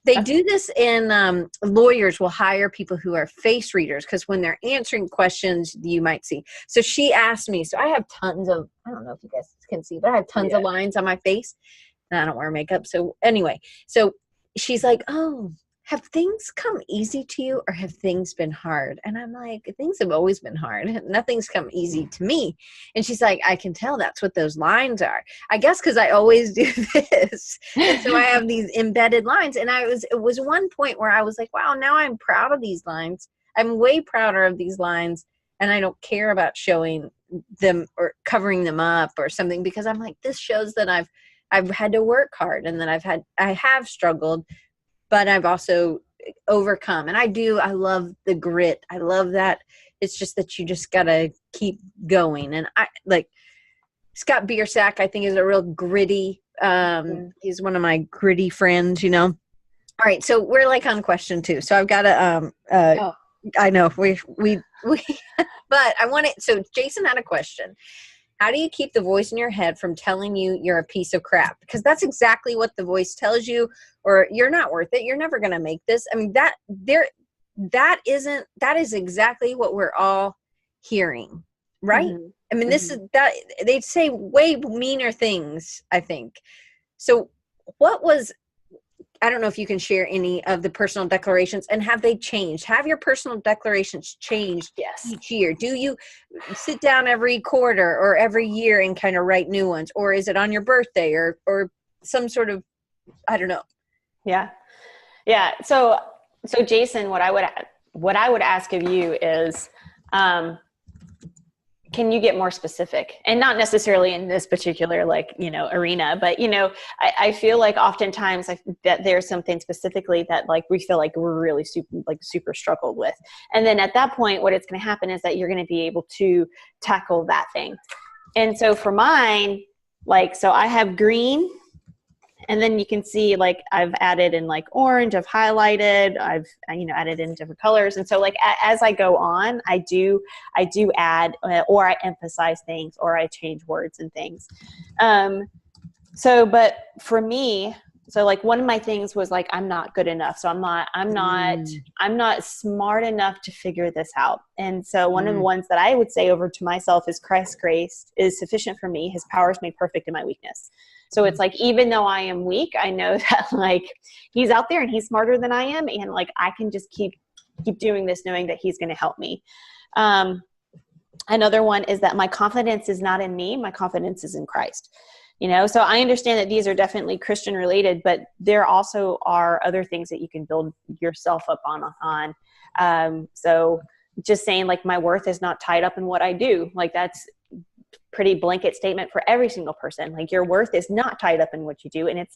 they do this in, lawyers will hire people who are face readers, because when they're answering questions, you might see. So she asked me, so I have tons of, I don't know if you guys can see, but I have tons of lines on my face, and I don't wear makeup. So anyway, so she's like, oh, have things come easy to you, or have things been hard? And I'm like, things have always been hard. Nothing's come easy to me. And she's like, I can tell that's what those lines are. I guess because I always do this. And so I have these embedded lines. And it was one point where I was like, wow, now I'm proud of these lines. I'm way prouder of these lines. And I don't care about showing them or covering them up or something, because I'm like, this shows that I've I've had to work hard, and that I have struggled, but I've also overcome. And I love the grit. I love that. It's just that you just gotta keep going. And I like Scott Biersack, I think, is a real gritty, he's one of my gritty friends, you know. All right, so we're like on question 2. So I've got to I know we but I want it. So Jason had a question. How do you keep the voice in your head from telling you you're a piece of crap? Because that's exactly what the voice tells you, or you're not worth it. You're never going to make this. I mean, that is exactly what we're all hearing, right? Mm-hmm. I mean, this is that they'd say way meaner things, I think. So I don't know if you can share any of the personal declarations, and have they changed? Have your personal declarations changed each year? Do you sit down every quarter or every year and kind of write new ones? Or is it on your birthday or some sort of, I don't know. Yeah. Yeah. So Jason, what I would ask of you is, can you get more specific? And not necessarily in this particular, arena, but, I feel like oftentimes that there's something specifically that we feel like we're really super struggled with. And then at that point, what it's going to happen is that you're going to be able to tackle that thing. And so for mine, so I have green, and then you can see I've added in orange, I've highlighted, I've added in different colors. And so as I go on, I do add or I emphasize things, or I change words and things. But for me, one of my things was I'm not good enough. So I'm not smart enough to figure this out. And so one of the ones that I would say over to myself is Christ's grace is sufficient for me. His power is made perfect in my weakness. So it's even though I am weak, I know that he's out there and he's smarter than I am. And I can just keep doing this, knowing that he's going to help me. Another one is that my confidence is not in me. My confidence is in Christ. So I understand that these are definitely Christian related, but there also are other things that you can build yourself up on. So just saying my worth is not tied up in what I do. That's pretty blanket statement for every single person. Your worth is not tied up in what you do. And it's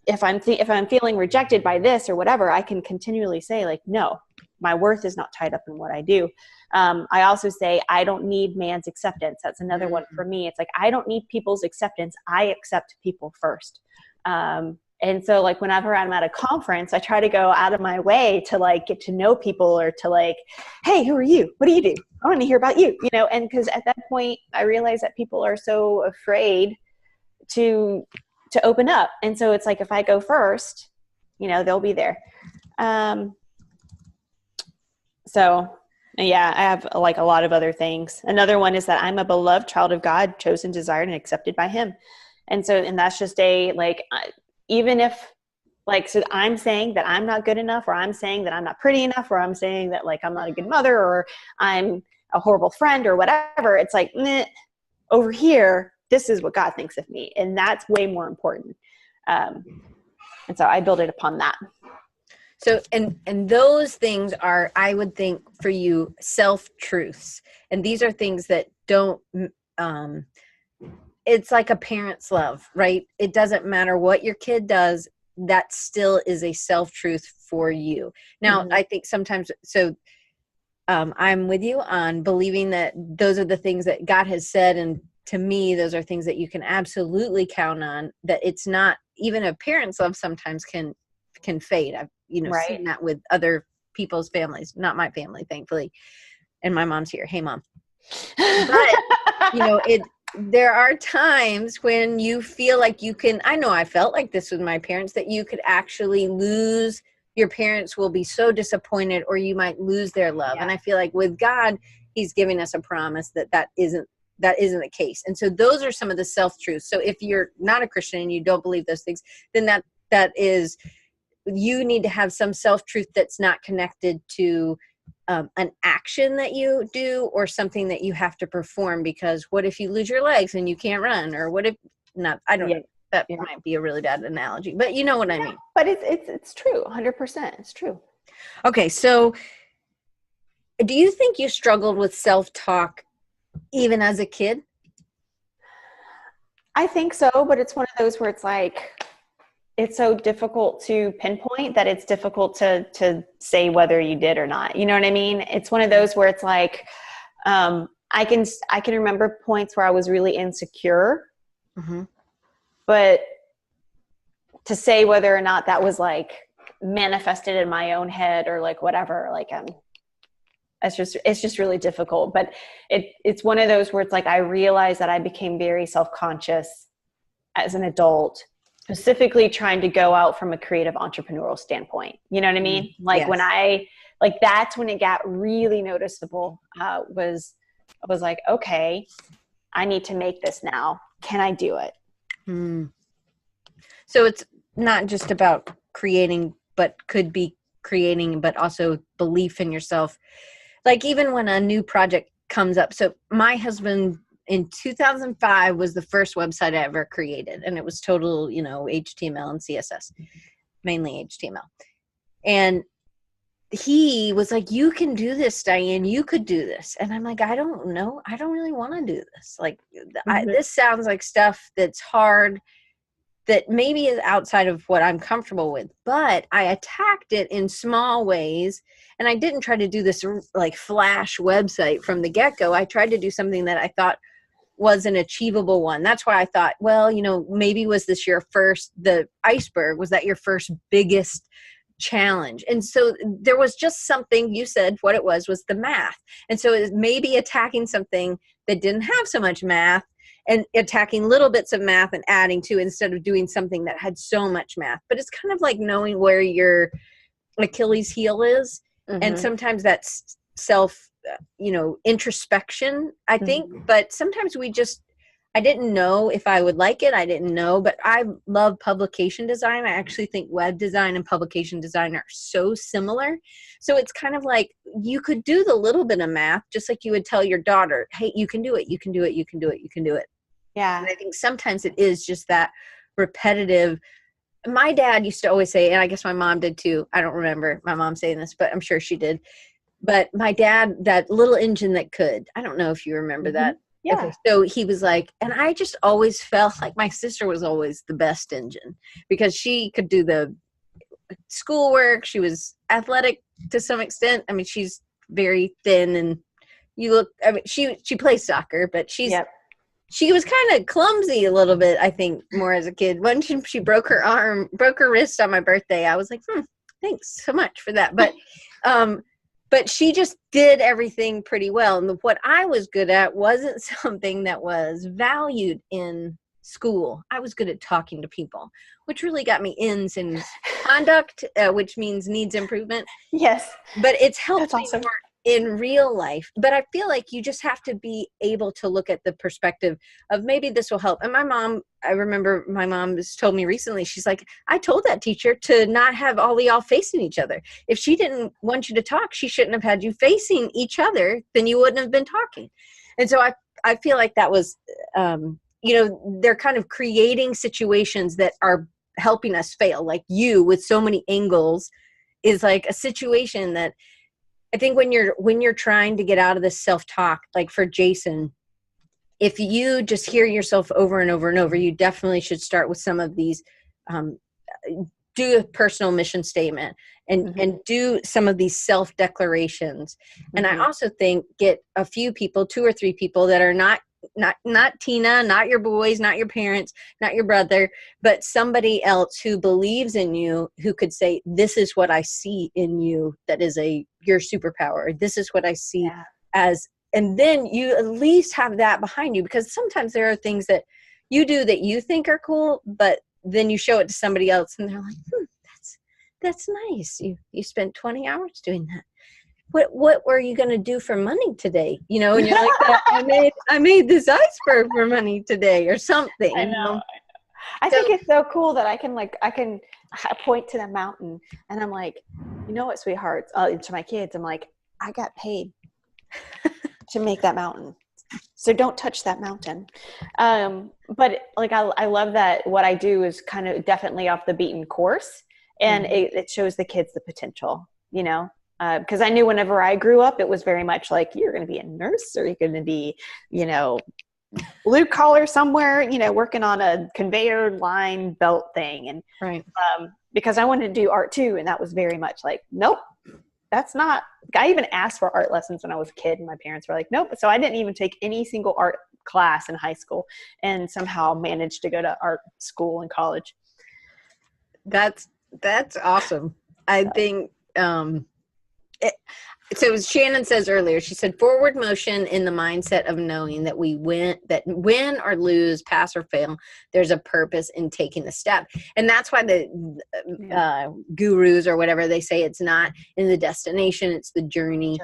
if I'm feeling rejected by this or whatever, I can continually say no, my worth is not tied up in what I do. I also say, I don't need man's acceptance. That's another one for me. It's I don't need people's acceptance. I accept people first. And so whenever I'm at a conference, I try to go out of my way to get to know people, or to hey, who are you? What do you do? I want to hear about you, and because at that point I realize that people are so afraid to open up. And so it's if I go first, they'll be there. So yeah, I have a lot of other things. Another one is that I'm a beloved child of God, chosen, desired, and accepted by him. And that's just even if so I'm saying that I'm not good enough, or I'm saying that I'm not pretty enough, or I'm saying that I'm not a good mother, or I'm a horrible friend, or whatever. It's over here, this is what God thinks of me. And that's way more important. And so I build it upon that. So, and those things are, I would think for you, self-truths. And these are things that don't, it's like a parent's love, right? It doesn't matter what your kid does, that still is a self-truth for you. Now, I think sometimes, I'm with you on believing that those are the things that God has said. And to me, those are things that you can absolutely count on, that it's not, even a parent's love sometimes can fade. I've, seen that with other people's families, not my family, thankfully. And my mom's here. Hey, Mom. But, there are times when you feel like you can, I know I felt like this with my parents, that you could actually lose, your parents will be so disappointed, or you might lose their love. Yeah. And I feel like with God, he's giving us a promise that isn't the case. And so those are some of the self-truths. So if you're not a Christian and you don't believe those things, then that is, you need to have some self-truth that's not connected to an action that you do, or something that you have to perform, because what if you lose your legs and you can't run? Or what if not? I don't know. That might be a really bad analogy, but you know what I mean. But it's true. 100%. It's true. Okay. So do you think you struggled with self-talk even as a kid? I think so, but it's one of those where it's like, it's so difficult to pinpoint that it's difficult to say whether you did or not. You know what I mean? It's one of those where it's like, I can remember points where I was really insecure, but to say whether or not that was like manifested in my own head or like whatever, like, it's just really difficult. But it's one of those where it's like, I realized that I became very self-conscious as an adult, specifically trying to go out from a creative entrepreneurial standpoint. You know what I mean? Like yes. That's when it got really noticeable, I was like, okay, I need to make this now. Can I do it? So it's not just about creating, but could be creating, but also belief in yourself. Like even when a new project comes up. So my husband in 2005 was the first website I ever created. And it was total, HTML and CSS, mainly HTML. And he was like, you can do this, Diane, you could do this. And I'm like, I don't know. I don't really want to do this. Like this sounds like stuff that's hard, that maybe is outside of what I'm comfortable with, but I attacked it in small ways. And I didn't try to do this like flash website from the get-go. I tried to do something that I thought was an achievable one. That's why I thought, well, maybe was this the iceberg, was that your first biggest challenge? And so there was just something, you said what it was the math. And so it was maybe attacking something that didn't have so much math and attacking little bits of math and adding to, instead of doing something that had so much math. But it's kind of like knowing where your Achilles heel is. And sometimes that's self, introspection, I think. But sometimes I didn't know if I would like it. I didn't know, but I love publication design. I actually think web design and publication design are so similar. So it's kind of like you could do the little bit of math, just like you would tell your daughter, hey, you can do it. You can do it. You can do it. You can do it. Yeah. And I think sometimes it is just that repetitive. My dad used to always say, and I guess my mom did too. I don't remember my mom saying this, but I'm sure she did. But my dad, that little engine that could, I don't know if you remember that. Yeah. Okay, so he was like, and I just always felt like my sister was always the best engine because she could do the schoolwork. She was athletic to some extent. I mean, she's very thin and she plays soccer, but she was kind of clumsy a little bit, I think, more as a kid. When she broke her wrist on my birthday, I was like, thanks so much for that. But she just did everything pretty well. And what I was good at wasn't something that was valued in school. I was good at talking to people, which really got me N's in conduct, which means needs improvement. Yes. But it's helped That's awesome. me more in real life. But I feel like you just have to be able to look at the perspective of maybe this will help. And I remember my mom has told me recently, she's like, I told that teacher to not have all of y'all facing each other. If she didn't want you to talk, she shouldn't have had you facing each other, then you wouldn't have been talking. And so I feel like that was, they're kind of creating situations that are helping us fail. Like you with so many angles is like a situation that I think when you're trying to get out of this self-talk, like for Jason, if you just hear yourself over and over and over, you definitely should start with some of these, do a personal mission statement and do some of these self-declarations. And I also think get a few people, 2 or 3 people that are not Tina, not your boys, not your parents, not your brother, but somebody else who believes in you, who could say, this is what I see in you that is your superpower. This is what I see as, and then you at least have that behind you, because sometimes there are things that you do that you think are cool, but then you show it to somebody else and they're like, that's nice. You spent 20 hours doing that. What were you going to do for money today? And you're like, I made this iceberg for money today or something. I know. I think it's so cool that I can point to the mountain and I'm like, you know what, sweethearts, to my kids, I'm like, I got paid to make that mountain. So don't touch that mountain. But like, I love that what I do is kind of definitely off the beaten course, and it shows the kids the potential, because I knew whenever I grew up, it was very much like, you're going to be a nurse or you're going to be, blue collar somewhere, working on a conveyor line belt thing. And right. Because I wanted to do art too. And that was very much like, nope, that's not, I even asked for art lessons when I was a kid and my parents were like, nope. So I didn't even take any single art class in high school and somehow managed to go to art school in college. That's awesome. I think, so as Shannon says earlier, she said forward motion in the mindset of knowing that that win or lose, pass or fail, there's a purpose in taking the step. And that's why the gurus or whatever, they say it's not in the destination, it's the journey.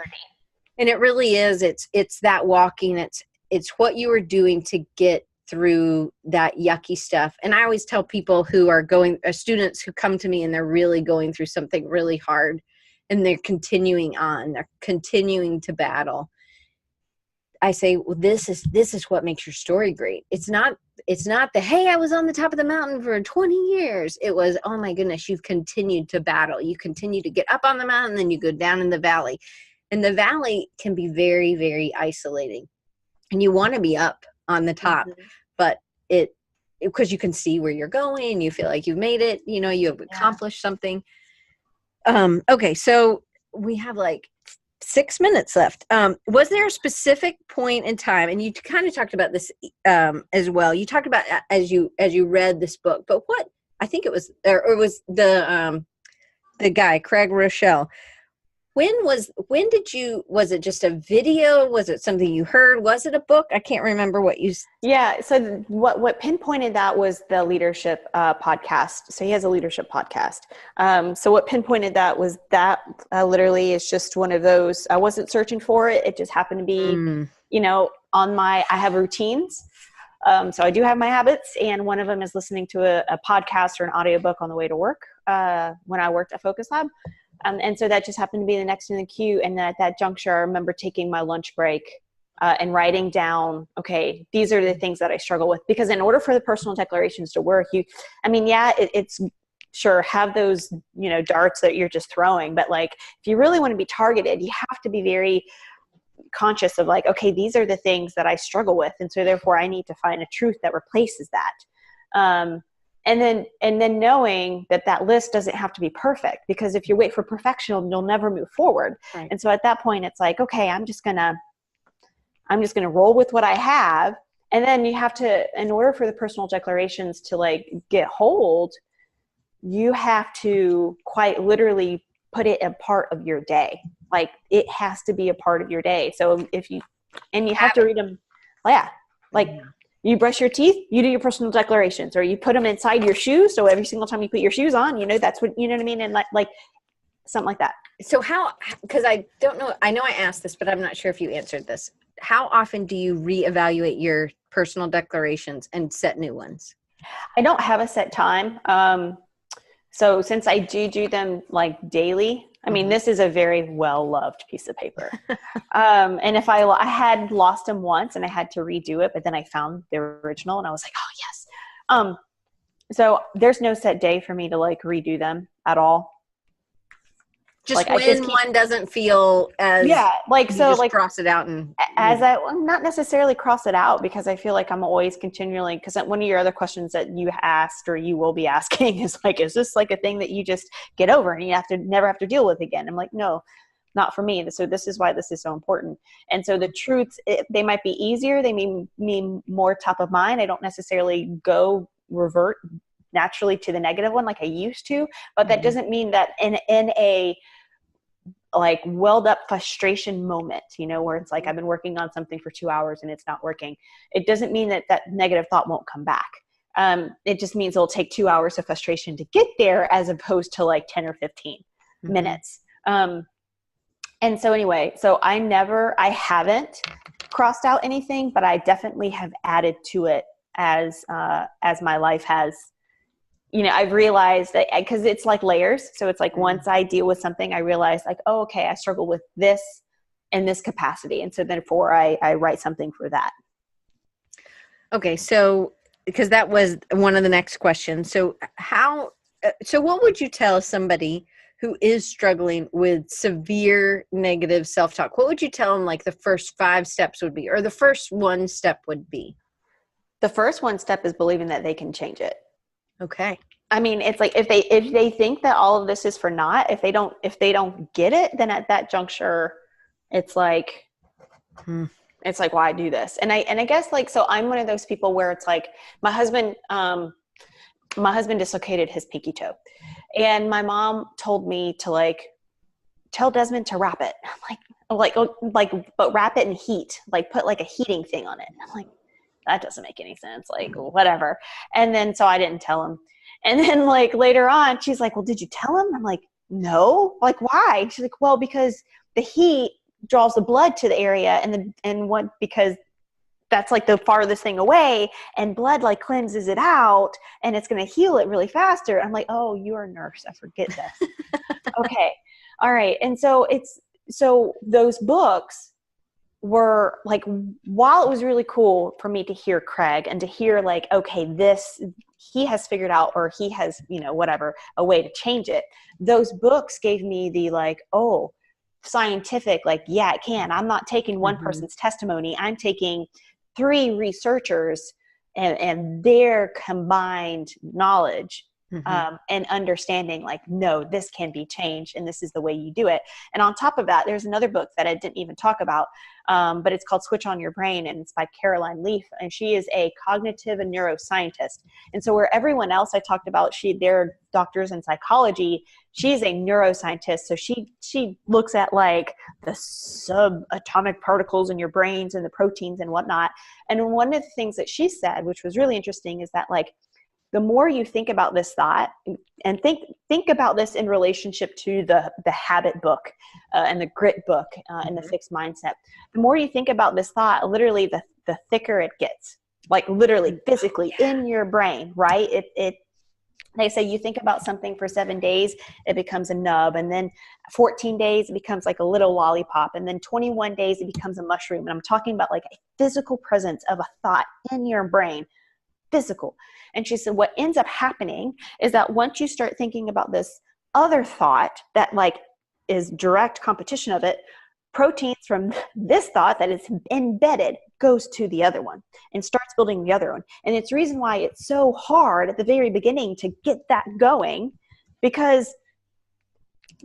And it really is. It's that walking. It's what you are doing to get through that yucky stuff. And I always tell people who are students who come to me and they're really going through something really hard, and they're continuing on, they're continuing to battle. I say, well, this is what makes your story great. It's not the, hey, I was on the top of the mountain for 20 years. It was, oh my goodness, you've continued to battle. You continue to get up on the mountain, then you go down in the valley. And the valley can be very, very isolating. And you want to be up on the top, but because you can see where you're going, you feel like you've made it, you've accomplished something. Okay, so we have like 6 minutes left. Was there a specific point in time, and you kind of talked about this as well, you talked about as you read this book, but what, I think it was the guy, Craig Rochelle, was it just a video? Was it something you heard? Was it a book? I can't remember what you. Yeah. So what pinpointed that was the leadership podcast. So he has a leadership podcast. So what pinpointed that was that literally is just one of those, I wasn't searching for it. It just happened to be, I have routines. So I do have my habits, and one of them is listening to a podcast or an audiobook on the way to work when I worked at Focus Lab. And so that just happened to be the next in the queue. And at that juncture, I remember taking my lunch break and writing down, okay, these are the things that I struggle with. Because in order for the personal declarations to work, it's sure, have those, darts that you're just throwing. But like, if you really want to be targeted, you have to be very conscious of like, okay, these are the things that I struggle with. And so therefore I need to find a truth that replaces that. And then knowing that list doesn't have to be perfect, because if you wait for perfection, you'll never move forward. Right. And so at that point, it's like, okay, I'm just gonna roll with what I have. And then you have to, in order for the personal declarations to like get hold, you have to quite literally put it a part of your day. Like it has to be a part of your day. So you have to read them. Yeah. Like, you brush your teeth, you do your personal declarations, or you put them inside your shoes. So every single time you put your shoes on, that's what, you know what I mean? And like something like that. So because I don't know, I know I asked this, but I'm not sure if you answered this. How often do you reevaluate your personal declarations and set new ones? I don't have a set time. So since I do them like daily, I mean, this is a very well-loved piece of paper. And if I had lost them once and I had to redo it, but then I found the original and I was like, oh, yes. So there's no set day for me to like redo them at all. Just like when one doesn't feel as cross it out and not necessarily cross it out, because I feel like I'm always continually, because one of your other questions that you asked or you will be asking is like, is this like a thing that you just get over and you never have to deal with again? I'm like, no, not for me. So this is why this is so important. And so the truths, they might be easier. They may mean more top of mind. I don't necessarily revert naturally to the negative one like I used to, but that doesn't mean that in a like welled up frustration moment, where it's like I've been working on something for 2 hours and it's not working. It doesn't mean that negative thought won't come back. It just means it'll take 2 hours of frustration to get there, as opposed to like 10 or 15 minutes. And so anyway, so I haven't crossed out anything, but I definitely have added to it as my life has, I've realized that, because it's like layers. So it's like once I deal with something, I realize like, oh, okay, I struggle with this in this capacity. And so therefore I write something for that. Okay. So, because that was one of the next questions. So what would you tell somebody who is struggling with severe negative self-talk, what would you tell them like the first 5 steps would be, or the first one step would be? The first one step is believing that they can change it. Okay. I mean, it's like if they think that all of this is for naught, if they don't get it, then at that juncture, it's like, it's like, why do this? And I guess like, so I'm one of those people where it's like my husband dislocated his pinky toe, and my mom told me to like tell Desmond to wrap it. I'm like, but wrap it in heat, like put like a heating thing on it. I'm like, that doesn't make any sense. Like, whatever. And then, so I didn't tell him. And then like later on, she's like, well, did you tell him? I'm like, no. Like, why? She's like, well, because the heat draws the blood to the area, because that's like the farthest thing away, and blood like cleanses it out, and it's going to heal it really faster. I'm like, oh, you're a nurse. I forget this. Okay. All right. And so those books were like, while it was really cool for me to hear Craig and to hear like, okay, he has figured out, or he has, whatever, a way to change it. Those books gave me the like, oh, scientific, like, yeah, it can. I'm not taking one person's testimony. I'm taking 3 researchers and their combined knowledge and understanding, like, no, this can be changed, and this is the way you do it. And on top of that, there's another book that I didn't even talk about, but it's called Switch on Your Brain, and it's by Caroline Leaf, and she is a cognitive and neuroscientist. And so where everyone else I talked about, they're doctors in psychology, she's a neuroscientist. So she looks at like the subatomic particles in your brains and the proteins and whatnot. And one of the things that she said, which was really interesting, is that like, the more you think about this thought, and think about this in relationship to the habit book and the grit book and the fixed mindset, the more you think about this thought, literally the thicker it gets, like literally physically in your brain, right? They say you think about something for 7 days, it becomes a nub. And then 14 days, it becomes like a little lollipop. And then 21 days, it becomes a mushroom. And I'm talking about like a physical presence of a thought in your brain, physical. And she said, what ends up happening is that once you start thinking about this other thought that like is direct competition of it, proteins from this thought that is embedded goes to the other one and starts building the other one. And it's the reason why it's so hard at the very beginning to get that going, because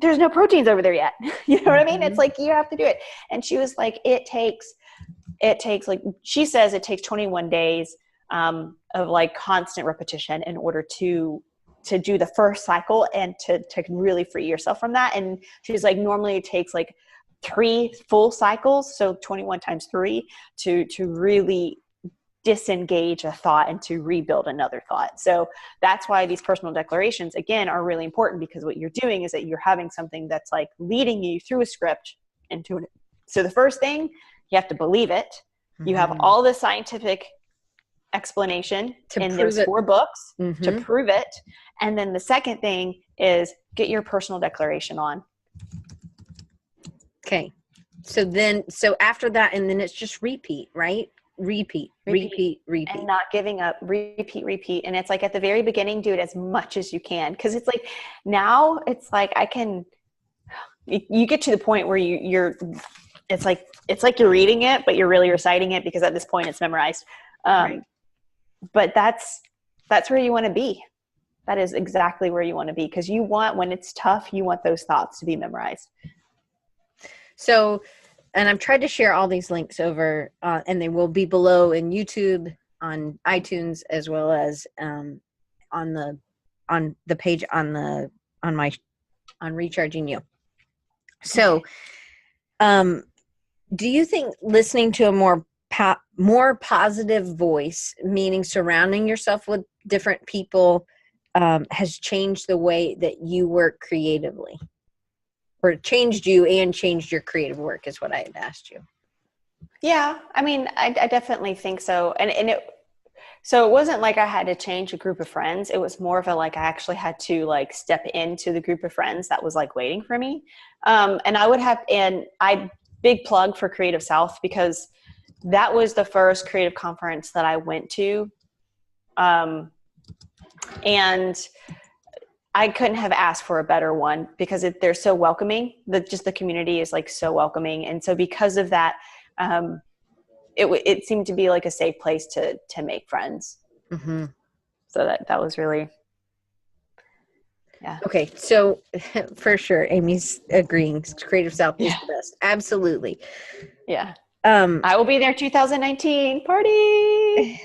there's no proteins over there yet. You know what I mean? It's like, you have to do it. And she was like, it takes like, she says it takes 21 days of like constant repetition in order to do the first cycle and to really free yourself from that. And she's like, normally it takes like 3 full cycles, so 21 times 3 to really disengage a thought and to rebuild another thought. So that's why these personal declarations, again, are really important, because what you're doing is that you're having something that's like leading you through a script into it. So the first thing, you have to believe it. You have all the scientific explanation in those 4 books to prove it. And then the second thing is get your personal declaration on. Okay. So after that, and then it's just repeat, right? Repeat. And not giving up. Repeat. And it's like at the very beginning, do it as much as you can. Cause it's like, now it's like, you get to the point where it's like you're reading it, but you're really reciting it, because at this point it's memorized. Right. But that's where you want to be. That is exactly where you want to be, because when it's tough, you want those thoughts to be memorized. So, and I've tried to share all these links over, and they will be below in YouTube, on iTunes, as well as on the page on Recharging You. So, do you think listening to a more positive voice, meaning surrounding yourself with different people, has changed the way that you work creatively? Or changed you and changed your creative work, is what I had asked you. Yeah, I mean, I definitely think so. So it wasn't like I had to change a group of friends. It was more of a, like, I actually had to like step into the group of friends that was like waiting for me. And big plug for Creative South, because that was the first creative conference that I went to. And I couldn't have asked for a better one because they're so welcoming. Just the community is like so welcoming. And so because of that, it seemed to be like a safe place to make friends. Mm-hmm. So that was really, yeah. Okay, so for sure, Amy's agreeing. Creative South is the best. Absolutely. Yeah. I will be there 2019 party.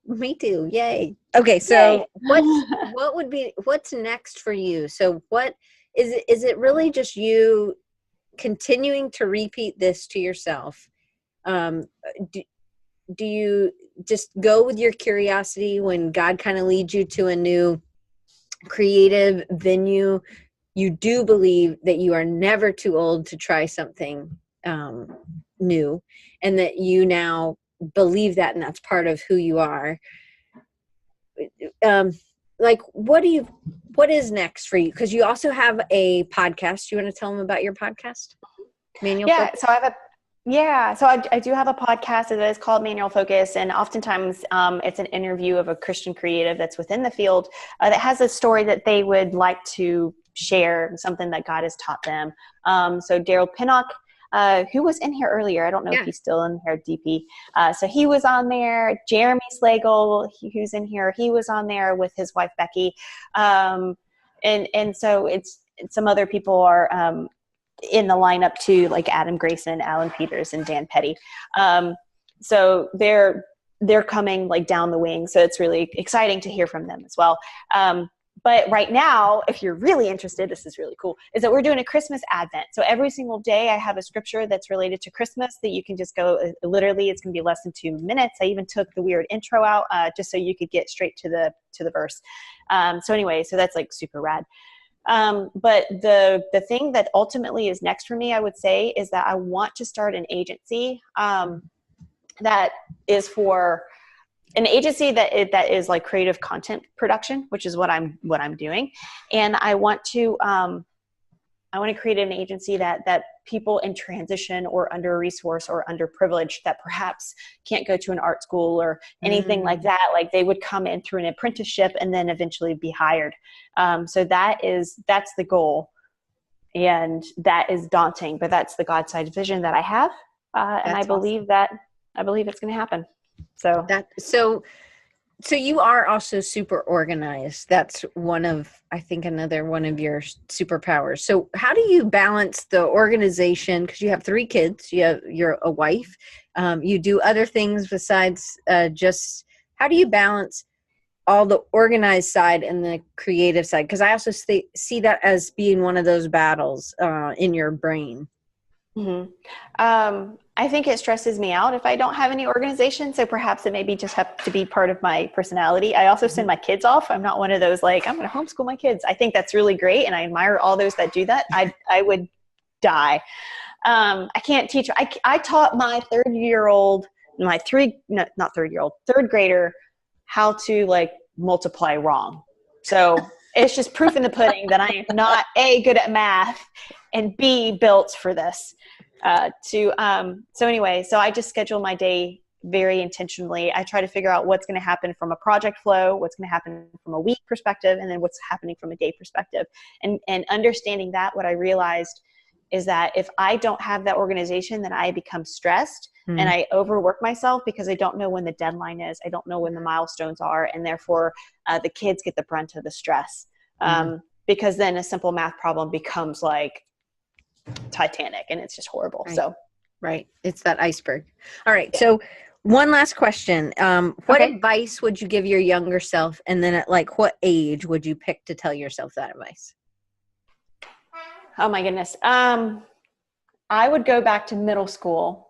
Me too. Yay. Okay, so what's next for you? So what is it really just you continuing to repeat this to yourself? Do you just go with your curiosity when God kind of leads you to a new creative venue? You do believe that you are never too old to try something new, and that you now believe that, and that's part of who you are. Like, what is next for you? Because you also have a podcast. You want to tell them about your podcast, Manual Focus? So I do have a podcast that is called Manual Focus, and oftentimes it's an interview of a Christian creative that's within the field that has a story that they would like to share, something that God has taught them. So Daryl Pinnock, who was in here earlier, I don't know if he's still in here, DP. So he was on there. Jeremy Slagle, who's in here, he was on there with his wife Becky, and so it's some other people are in the lineup too, like Adam Grayson, Alan Peters, and Dan Petty. So they're coming like down the wing. So it's really exciting to hear from them as well. But right now, if you're really interested, this is really cool, is that we're doing a Christmas Advent. So every single day I have a scripture that's related to Christmas that you can just go, literally it's going to be less than 2 minutes. I even took the weird intro out just so you could get straight to the verse. So anyway, so that's like super rad. But the thing that ultimately is next for me, I would say, is that I want to start an agency that is for an agency that is like creative content production, which is what I'm doing. And I want to create an agency that people in transition or under-resourced or underprivileged that perhaps can't go to an art school or anything like that, like they would come in through an apprenticeship and then eventually be hired. So that's the goal. And that is daunting, but that's the God-sized vision that I have. And I believe it's going to happen. So you are also super organized. That's I think another one of your superpowers. So how do you balance the organization? Because you have 3 kids, you're a wife, you do other things besides just, how do you balance all the organized side and the creative side? Because I also see that as being one of those battles in your brain. Mm-hmm. I think it stresses me out if I don't have any organization. So perhaps it maybe just have to be part of my personality. I also send my kids off. I'm not one of those, like, I'm going to homeschool my kids. I think that's really great. And I admire all those that do that. I would die. I can't teach. I taught my third grader how to like multiply wrong. So it's just proof in the pudding that I am not A, good at math, and B, built for this. So anyway, so I just schedule my day very intentionally. I try to figure out what's going to happen from a project flow, what's going to happen from a week perspective, and then what's happening from a day perspective. And understanding that, what I realized is that if I don't have that organization, then I become stressed and I overwork myself because I don't know when the deadline is. I don't know when the milestones are. And therefore the kids get the brunt of the stress. Because then a simple math problem becomes like Titanic and it's just horrible. Right. Right. It's that iceberg. All right. Yeah. So one last question. What advice would you give your younger self? And then at like what age would you pick to tell yourself that advice? Oh my goodness. I would go back to middle school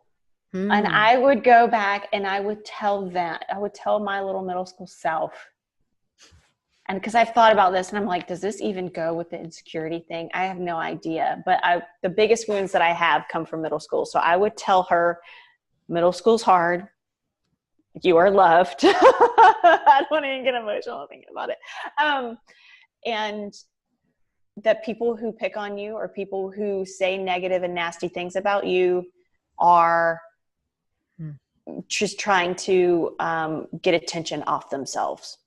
and I would go back and I would tell my little middle school self. And because I've thought about this and I'm like, does this even go with the insecurity thing? I have no idea. But the biggest wounds that I have come from middle school. So I would tell her, middle school's hard. You are loved. I don't even get emotional thinking about it. And that people who pick on you or people who say negative and nasty things about you are just trying to get attention off themselves.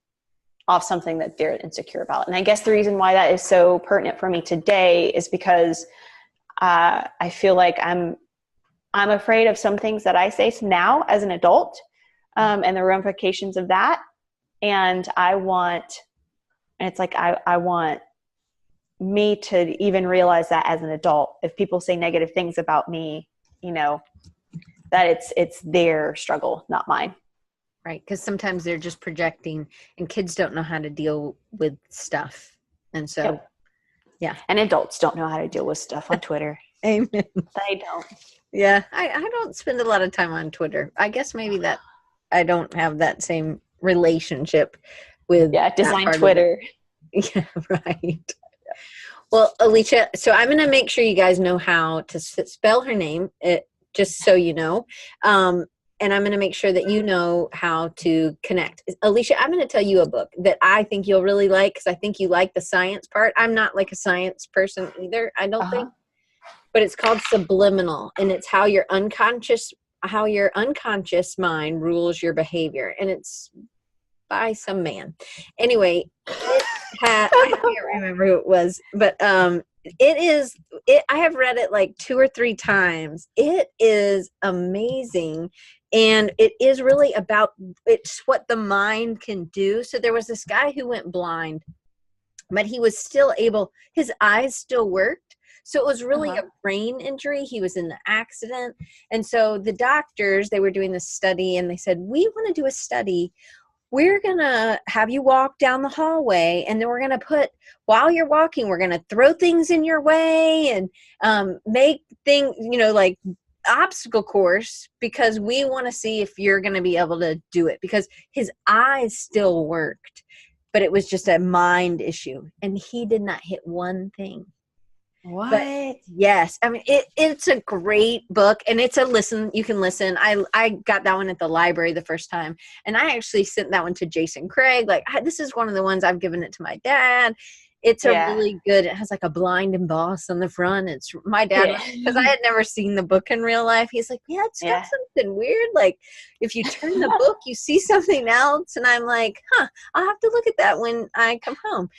off something that they're insecure about. And I guess the reason why that is so pertinent for me today is because I feel like I'm afraid of some things that I say now as an adult, and the ramifications of that. And I want me to even realize that as an adult, if people say negative things about me, that it's their struggle, not mine. Right. Because sometimes they're just projecting, and kids don't know how to deal with stuff. And so, Yep. Yeah. And adults don't know how to deal with stuff on Twitter. Amen. I don't. Yeah. I don't spend a lot of time on Twitter. I guess maybe that I don't have that same relationship with design Twitter. Yeah, right. Well, Alicia, so I'm going to make sure you guys know how to spell her name, just so you know. And I'm going to make sure that you know how to connect. Alicia, I'm going to tell you a book that I think you'll really like, because I think you like the science part. I'm not like a science person either, I don't think. But it's called Subliminal, and it's how your unconscious mind rules your behavior. And it's by some man. Anyway, I can't remember who it was, but I have read it like 2 or 3 times. It is amazing. And it is really about, it's what the mind can do. So there was this guy who went blind, but he was still able, his eyes still worked. So it was really a brain injury. He was in the accident. And so the doctors, they were doing this study, and they said, we want to do a study. We're going to have you walk down the hallway, and then we're going to while you're walking, we're going to throw things in your way and make things, like obstacle course, because we want to see if you're going to be able to do it, because his eyes still worked, but it was just a mind issue, and he did not hit one thing. What? But yes, I mean it's a great book, and it's a listen. You can listen. I got that one at the library the first time, and I actually sent that one to Jason Craig. Like, this is one of the ones I've given it to my dad. It's a really good. It has like a blind emboss on the front. It's my dad, because I had never seen the book in real life. He's like, yeah, it's got something weird. Like, if you turn the book, you see something else, and I'm like, I'll have to look at that when I come home.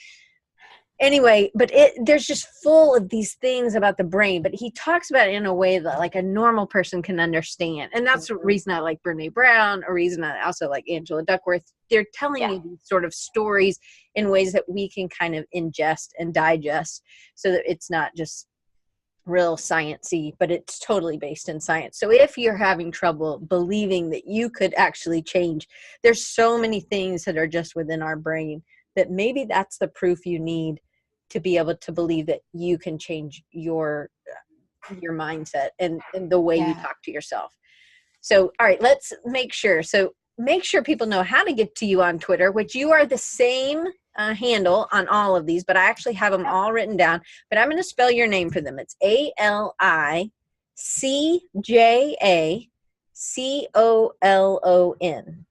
Anyway, but there's just full of these things about the brain, but he talks about it in a way that like a normal person can understand. And that's the reason I like Brene Brown, a reason I also like Angela Duckworth. They're telling you these sort of stories in ways that we can kind of ingest and digest, so that it's not just real science-y, but it's totally based in science. So if you're having trouble believing that you could actually change, there's so many things that are just within our brain that maybe that's the proof you need to be able to believe that you can change your mindset and the way you talk to yourself. So, all right, let's make sure. So make sure people know how to get to you on Twitter, which you are the same handle on all of these, but I actually have them all written down. But I'm going to spell your name for them. It's ALICJACOLON.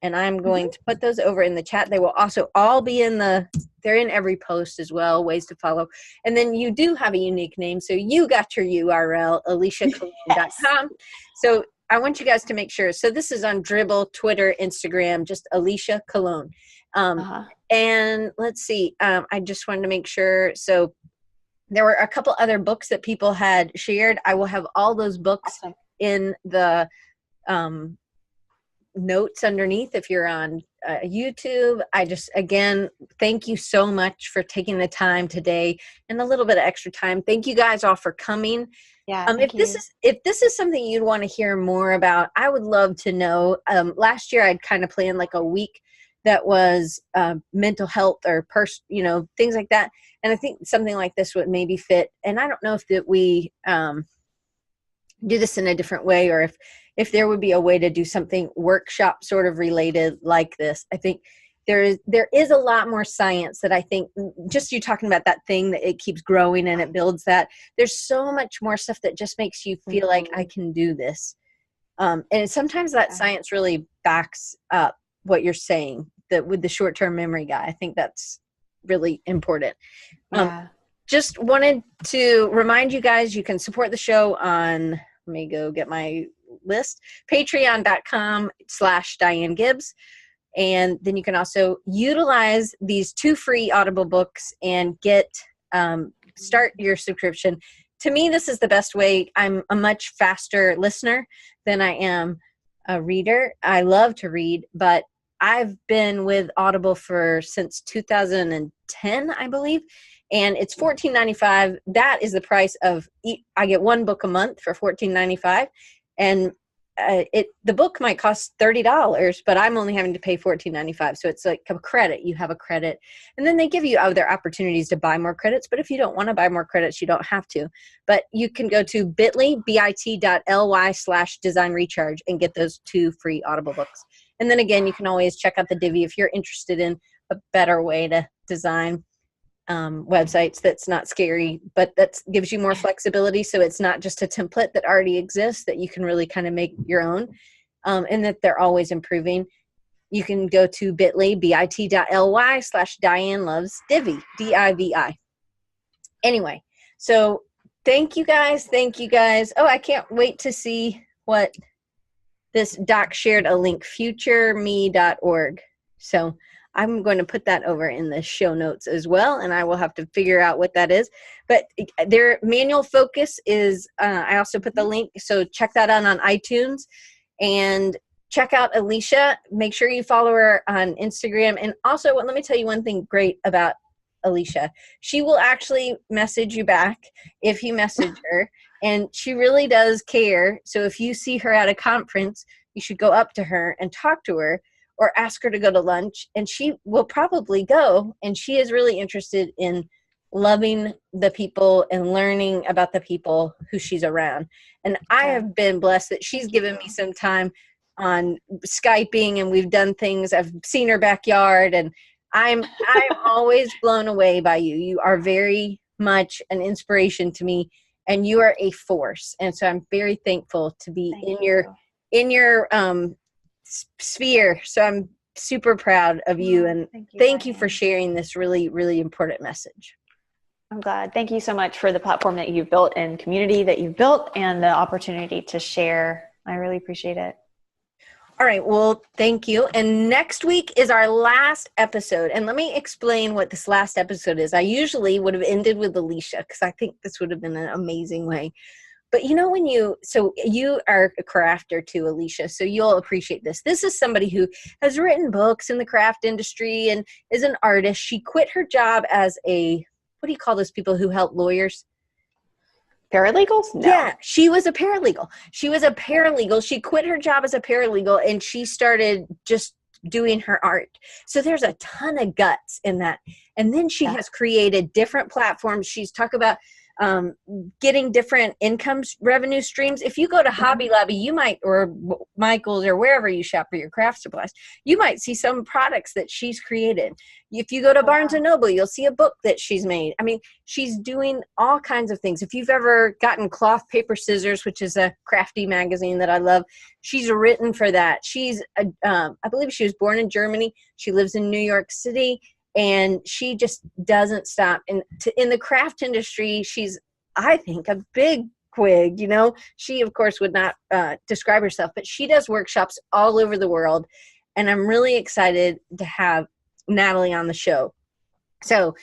And I'm going to put those over in the chat. They will also all be they're in every post as well, ways to follow. And then you do have a unique name. So you got your URL, aliciacolon.com. So I want you guys to make sure. So this is on Dribbble, Twitter, Instagram, just Alicia Colon. And let's see. I just wanted to make sure. So there were a couple other books that people had shared. I will have all those books in the notes underneath if you're on YouTube. Again, thank you so much for taking the time today and a little bit of extra time. Thank you guys all for coming. If this is something you'd want to hear more about, I would love to know. Last year I'd kind of planned like a week that was mental health or things like that. And I think something like this would maybe fit. And I don't know if that we do this in a different way, or if there would be a way to do something workshop sort of related like this. I think there is a lot more science that I think, just you talking about that thing that it keeps growing and it builds that. There's so much more stuff that just makes you feel like I can do this. And sometimes that science really backs up what you're saying, that with the short-term memory guy. I think that's really important. Just wanted to remind you guys, you can support the show on, let me go get my list, patreon.com/Diane Gibbs. And then you can also utilize these 2 free Audible books and get start your subscription. To me, this is the best way. I'm a much faster listener than I am a reader. I love to read, but I've been with Audible since 2010, I believe, and it's $14.95. That is the price of I get 1 book a month for $14.95, and the book might cost $30, but I'm only having to pay $14.95. So it's like a credit. You have a credit, and then they give you other opportunities to buy more credits. But if you don't want to buy more credits, you don't have to. But you can go to bit.ly/design recharge and get those 2 free Audible books. And then again, you can always check out the Divi if you're interested in a better way to design websites that's not scary, but that gives you more flexibility. So it's not just a template that already exists, that you can really kind of make your own, and that they're always improving. You can go to bit.ly/Diane loves Divi, DIVI. Anyway, so thank you guys. Oh, I can't wait to see what this doc shared a link, futureme.org. So I'm going to put that over in the show notes as well, and I will have to figure out what that is. But their manual focus is, I also put the link, so check that out on iTunes. And check out Alicia. Make sure you follow her on Instagram. And also, let me tell you one thing great about Alicia. She will actually message you back if you message her, and she really does care. So if you see her at a conference, you should go up to her and talk to her, or ask her to go to lunch, and she will probably go. And she is really interested in loving the people and learning about the people who she's around. And I have been blessed that she's given me some time on Skyping, and we've done things. I've seen her backyard, and I'm always blown away by you. You are very much an inspiration to me, and you are a force. And so I'm very thankful to be in your sphere. So I'm super proud of you, and thank you for sharing this really, really important message. I'm glad. Thank you so much for the platform that you've built and community that you've built and the opportunity to share. I really appreciate it. All right. Well, thank you. And next week is our last episode. And let me explain what this last episode is. I usually would have ended with Alicia, because I think this would have been an amazing way. But you know, so you are a crafter too, Alicia, so you'll appreciate this. This is somebody who has written books in the craft industry and is an artist. She quit her job as what do you call those people who help lawyers? Paralegals? No. Yeah, she was a paralegal. She quit her job as a paralegal, and she started just doing her art. So there's a ton of guts in that. And then she has created different platforms. She's talked about getting different revenue streams. If you go to Hobby Lobby, you might, or Michael's, or wherever you shop for your craft supplies, you might see some products that she's created. If you go to Barnes & Noble, you'll see a book that she's made. I mean, she's doing all kinds of things. If you've ever gotten Cloth, Paper, Scissors, which is a crafty magazine that I love, she's written for that. She's, I believe she was born in Germany. She lives in New York City. And she just doesn't stop. And in the craft industry, she's, I think, a big wig. You know, she, of course, would not describe herself, but she does workshops all over the world. And I'm really excited to have Natalie on the show. So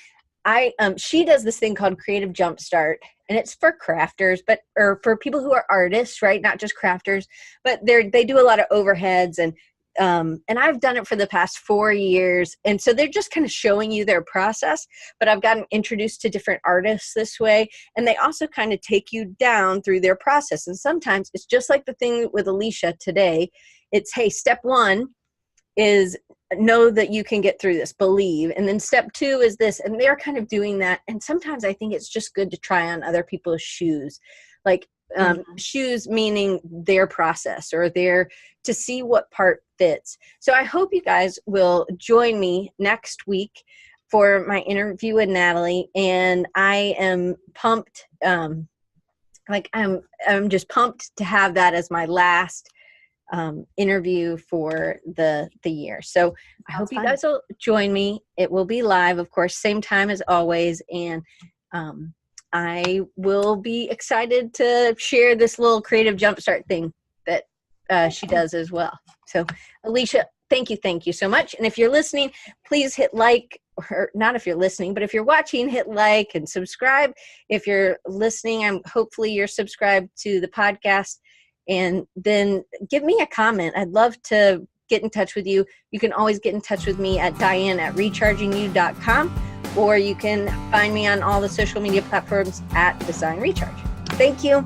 she does this thing called Creative Jumpstart, and it's for crafters, or for people who are artists, right? Not just crafters, but they do a lot of overheads, and I've done it for the past 4 years. And so they're just kind of showing you their process, but I've gotten introduced to different artists this way. And they also kind of take you down through their process. And sometimes it's just like the thing with Alicia today. It's, hey, step 1 is know that you can get through this, believe. And then step 2 is this, and they're kind of doing that. And sometimes I think it's just good to try on other people's shoes, like shoes meaning their process, or to see what part fits. So I hope you guys will join me next week for my interview with Natalie. And I am pumped. I'm just pumped to have that as my last interview for the year. So I hope you guys will join me. It will be live, of course, same time as always. And I will be excited to share this little Creative Jumpstart thing that she does as well. So Alicia, Thank you so much. And if you're listening, please hit like, or not if you're listening, but if you're watching, hit like and subscribe. If you're listening, hopefully you're subscribed to the podcast, and then give me a comment. I'd love to get in touch with you. You can always get in touch with me at diane@rechargingyou.com, or you can find me on all the social media platforms at Design Recharge. Thank you.